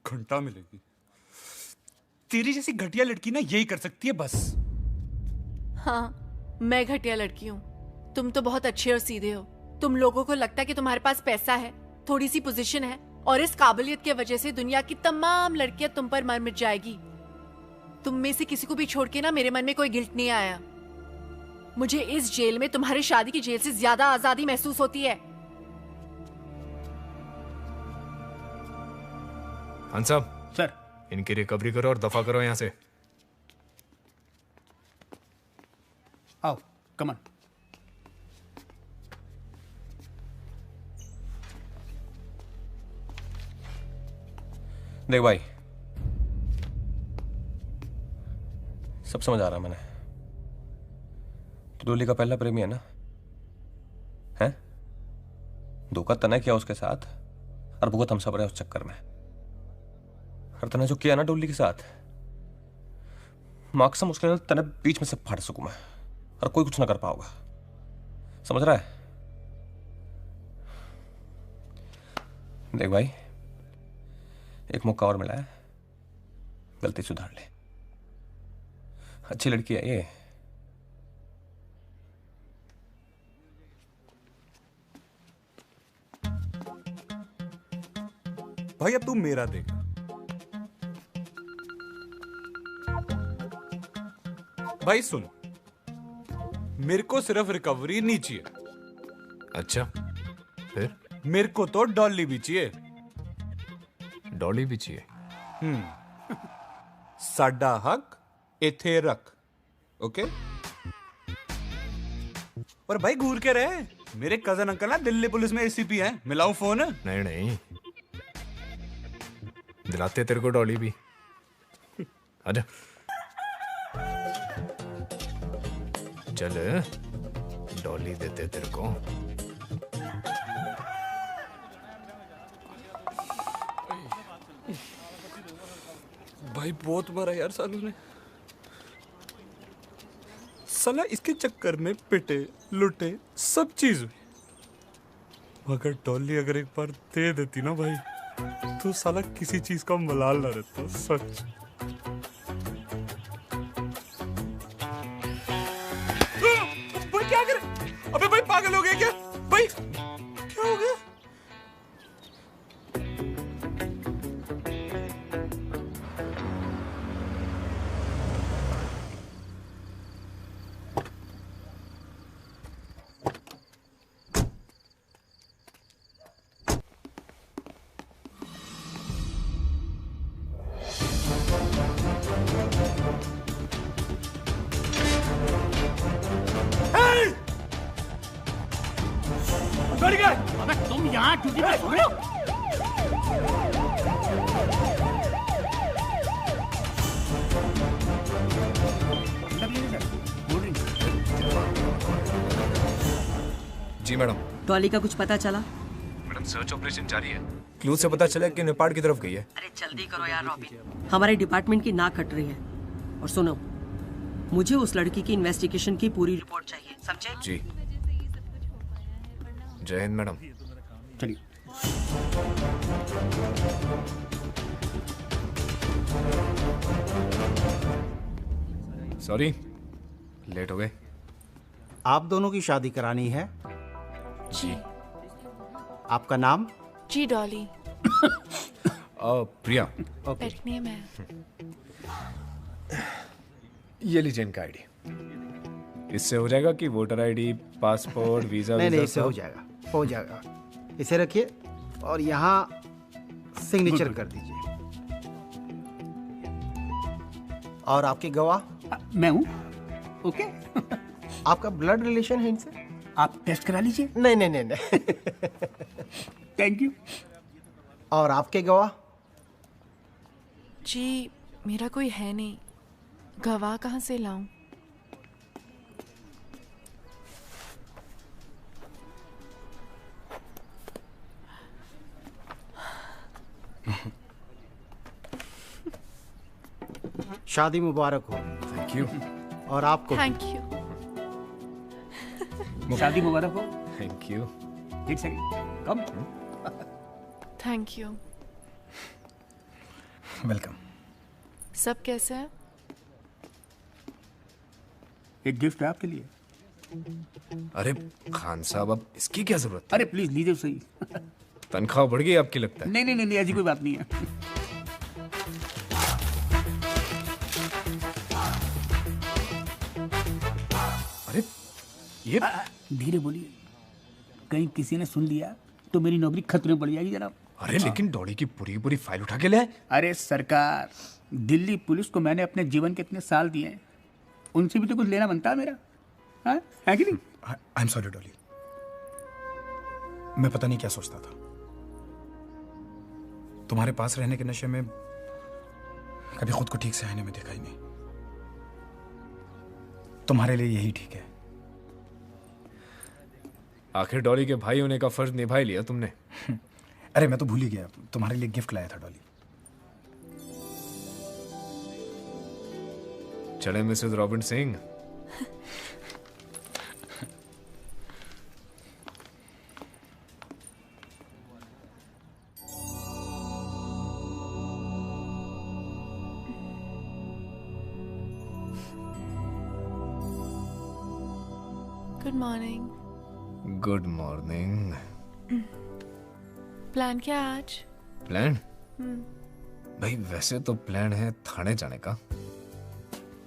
घंटा मिलेगी। तेरी जैसी घटिया लड़की ना यही कर सकती है बस। हाँ, मैं घटिया लड़की हूँ, तुम तो बहुत अच्छे और सीधे हो। तुम लोगों को लगता है कि तुम्हारे पास पैसा है, थोड़ी सी पोजीशन है, और इस काबिलियत की वजह से दुनिया की तमाम लड़कियां तुम पर मर मिट जाएगी। तुम में से किसी को भी छोड़ के ना मेरे मन में कोई गिल्ट नहीं आया। मुझे इस जेल में तुम्हारी शादी की जेल से ज्यादा आजादी महसूस होती है। खान साहब, सर इनकी रिकवरी करो और दफा करो यहां से। आओ, कमन। देख भाई, सब समझ आ रहा मैंने। तो डोली का पहला प्रेमी है ना? है? धोखा तने किया उसके साथ और भुगत हम सब रहे उस चक्कर में। और तने जो किया ना डोली के साथ, माकसम उसके तने बीच में से फाड़ सकूं मैं, और कोई कुछ ना कर पाओगा। समझ रहा है? देख भाई, एक मौका और मिला है, गलती सुधार ले। अच्छी लड़की है ये। भाई अब तू मेरा देख। भाई सुन, मेरे को सिर्फ रिकवरी नहीं चाहिए। अच्छा फिर? मेरे को तो डॉली भी चाहिए। डॉली भी चाहिए? साडा हक इथे रख, ओके? और भाई घूर के रहे, मेरे कजन अंकल ना दिल्ली पुलिस में एसीपी हैं। मिलाऊं फोन? नहीं नहीं, दिलाते तेरे को डॉली भी। आजा चल, डॉली देते तेरे को। भाई बहुत मारा यार सालू ने। साला इसके चक्कर में पिटे लुटे सब चीज हुई, मगर डॉली अगर एक बार दे देती ना भाई, तो साला किसी चीज का मलाल ना रहता। सच। भाई क्या करे? अबे भाई पागल हो गया क्या? भाई क्या हो गया? अबे तुम यहाँ ड्यूटी पे सो रहे हो? जी मैडम। डॉली का कुछ पता चला? मैडम सर्च ऑपरेशन जारी है। क्लू से पता चला कि नेपाल की तरफ गई है। अरे जल्दी करो यार रॉबिन, हमारे डिपार्टमेंट की नाक कट रही है। और सुनो, मुझे उस लड़की की इन्वेस्टिगेशन की पूरी रिपोर्ट चाहिए, समझे? जी। जय हिंद मैडम। चलिए। सॉरी, लेट हो गए। आप दोनों की शादी करानी है? जी। आपका नाम? जी डॉली। प्रिया। पेट नेम है। ये लीजिए इनका आईडी। इससे हो जाएगा कि वोटर आईडी, पासपोर्ट, वीजा? नहीं, इससे हो जाएगा, हो जाएगा। इसे रखिए और यहाँ सिग्नेचर कर दीजिए। और आपके गवाह? मैं हूँ। ओके। आपका ब्लड रिलेशन है इनसे? आप टेस्ट करा लीजिए। नहीं नहीं नहीं नहीं। Thank you. और आपके गवाह? जी मेरा कोई है नहीं, गवाह कहाँ से लाऊं? शादी मुबारक हो। Thank you. और आपको? Thank you. शादी मुबारक हो। Thank you. एक second, come. Thank you. Welcome. सब कैसे हैं? एक गिफ्ट है आपके लिए। अरे खान साहब, अब इसकी क्या जरूरत है? अरे प्लीज लीजिए सही। तनख्वाह बढ़ गई आपकी लगता है? नहीं नहीं नहीं, ऐसी कोई बात नहीं है। अरे ये धीरे बोलिए, कहीं किसी ने सुन लिया तो मेरी नौकरी खतरे में पड़ जाएगी जनाब। अरे लेकिन डॉली की पूरी पूरी फाइल उठा के ले आए। अरे सरकार, दिल्ली पुलिस को मैंने अपने जीवन के इतने साल दिए हैं, उनसे भी तो कुछ लेना बनता है मेरा, हाँ? है कि नहीं? आई एम सॉरी डॉली, मैं पता नहीं क्या सोचता था। तुम्हारे पास रहने के नशे में कभी खुद को ठीक से आईने में देखा ही नहीं। तुम्हारे लिए यही ठीक है। आखिर डॉली के भाई होने का फर्ज निभा ही लिया तुमने। अरे मैं तो भूल ही गया, तुम्हारे लिए गिफ्ट लाया था डॉली। चले Mrs robin Singh. Good morning. Good morning. Plan क्या है आज? प्लान? भाई वैसे तो प्लान है थाने जाने का,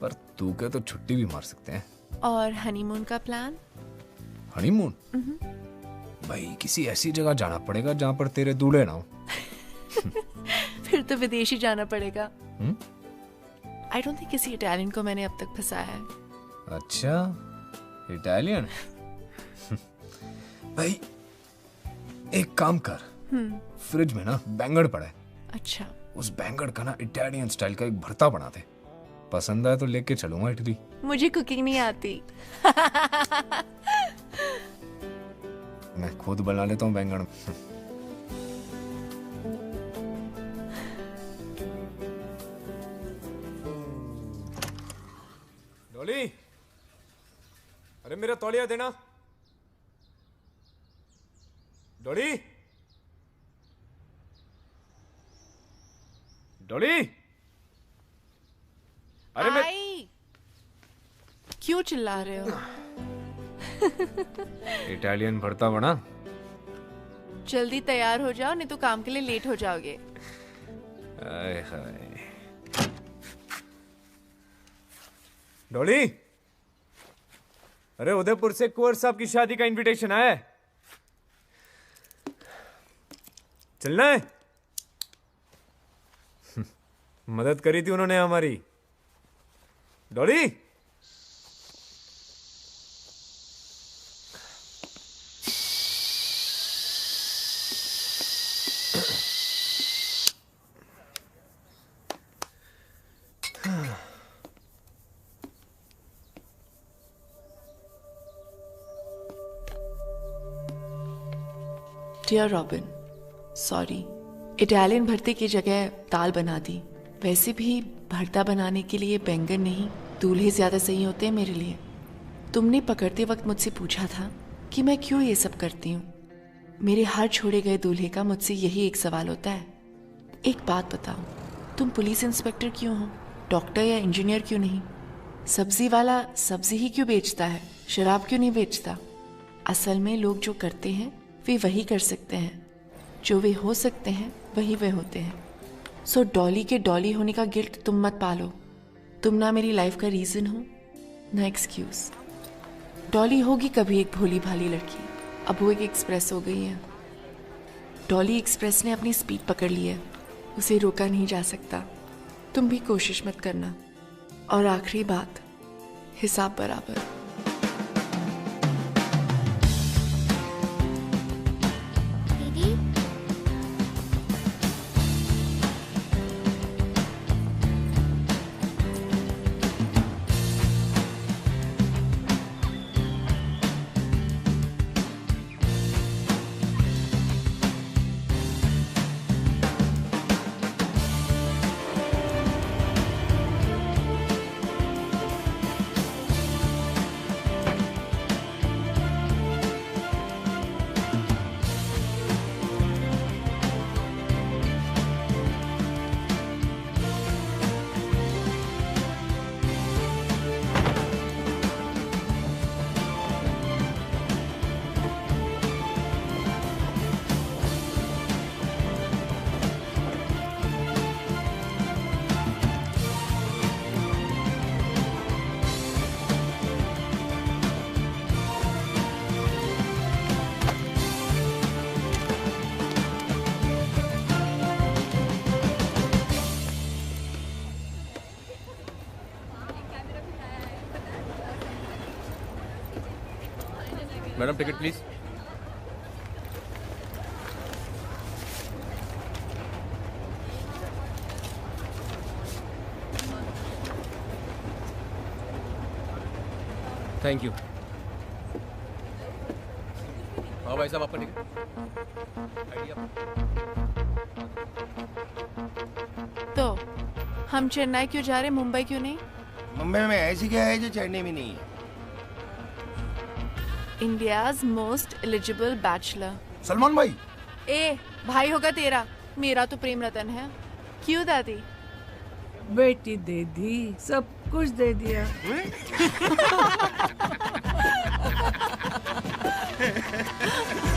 पर तू क्या तो छुट्टी भी मार सकते हैं। और हनीमून का प्लान? हनीमून? भाई किसी ऐसी जगह जाना पड़ेगा जहाँ पर तेरे दूल्हे ना हो। फिर तो विदेश ही जाना पड़ेगा। आई डोंट थिंक किसी इटालियन को मैंने अब तक फंसाया है। अच्छा, इटालियन? भाई एक काम कर, फ्रिज में ना बैंगन पड़ा है। अच्छा। उस बैंगन का ना इटालियन स्टाइल का एक भरता बना दे। पसंद आए तो लेके चलूंगा इटली। मुझे कुकिंग नहीं आती। मैं खुद बना लेता हूँ बैंगन। डॉली, अरे मेरा तौलिया देना। डॉली, डॉली, अरे मैं क्यों चिल्ला रहे हो? इटालियन भरता बना। जल्दी तैयार हो जाओ, नहीं तो काम के लिए लेट हो जाओगे। आए हाय। डॉली, अरे उदयपुर से कुंवर साहब की शादी का इनविटेशन आया है, चलना है। मदद करी थी उन्होंने हमारी। Dolly, dear Robin, sorry, Italian भरते की जगह दाल बना दी। वैसे भी भरता बनाने के लिए बैंगन नहीं, दूल्हे ज़्यादा सही होते हैं मेरे लिए। तुमने पकड़ते वक्त मुझसे पूछा था कि मैं क्यों ये सब करती हूँ। मेरे हर छोड़े गए दूल्हे का मुझसे यही एक सवाल होता है, एक बात बताओ, तुम पुलिस इंस्पेक्टर क्यों हो, डॉक्टर या इंजीनियर क्यों नहीं? सब्जी वाला सब्जी ही क्यों बेचता है, शराब क्यों नहीं बेचता? असल में लोग जो करते हैं वे वही कर सकते हैं, जो वे हो सकते हैं वही वे होते हैं। सो डॉली के डॉली होने का गिल्ट तुम मत पालो। तुम ना मेरी लाइफ का रीज़न हो ना एक्सक्यूज। डॉली होगी कभी एक भोली भाली लड़की, अब वो एक एक्सप्रेस हो गई है। डॉली एक्सप्रेस ने अपनी स्पीड पकड़ ली है, उसे रोका नहीं जा सकता। तुम भी कोशिश मत करना। और आखिरी बात, हिसाब बराबर। Madam ticket please. Thank you. हाँ भाई साहब, आपका टिकट। तो हम चेन्नई क्यों जा रहे, मुंबई क्यों नहीं? मुंबई में ऐसी क्या है जो चेन्नई में नहीं है? India's most eligible bachelor. Salman भाई। ए भाई होगा तेरा, मेरा तो प्रेम रतन है। क्यों दादी? बेटी दे दी, सब कुछ दे दिया। है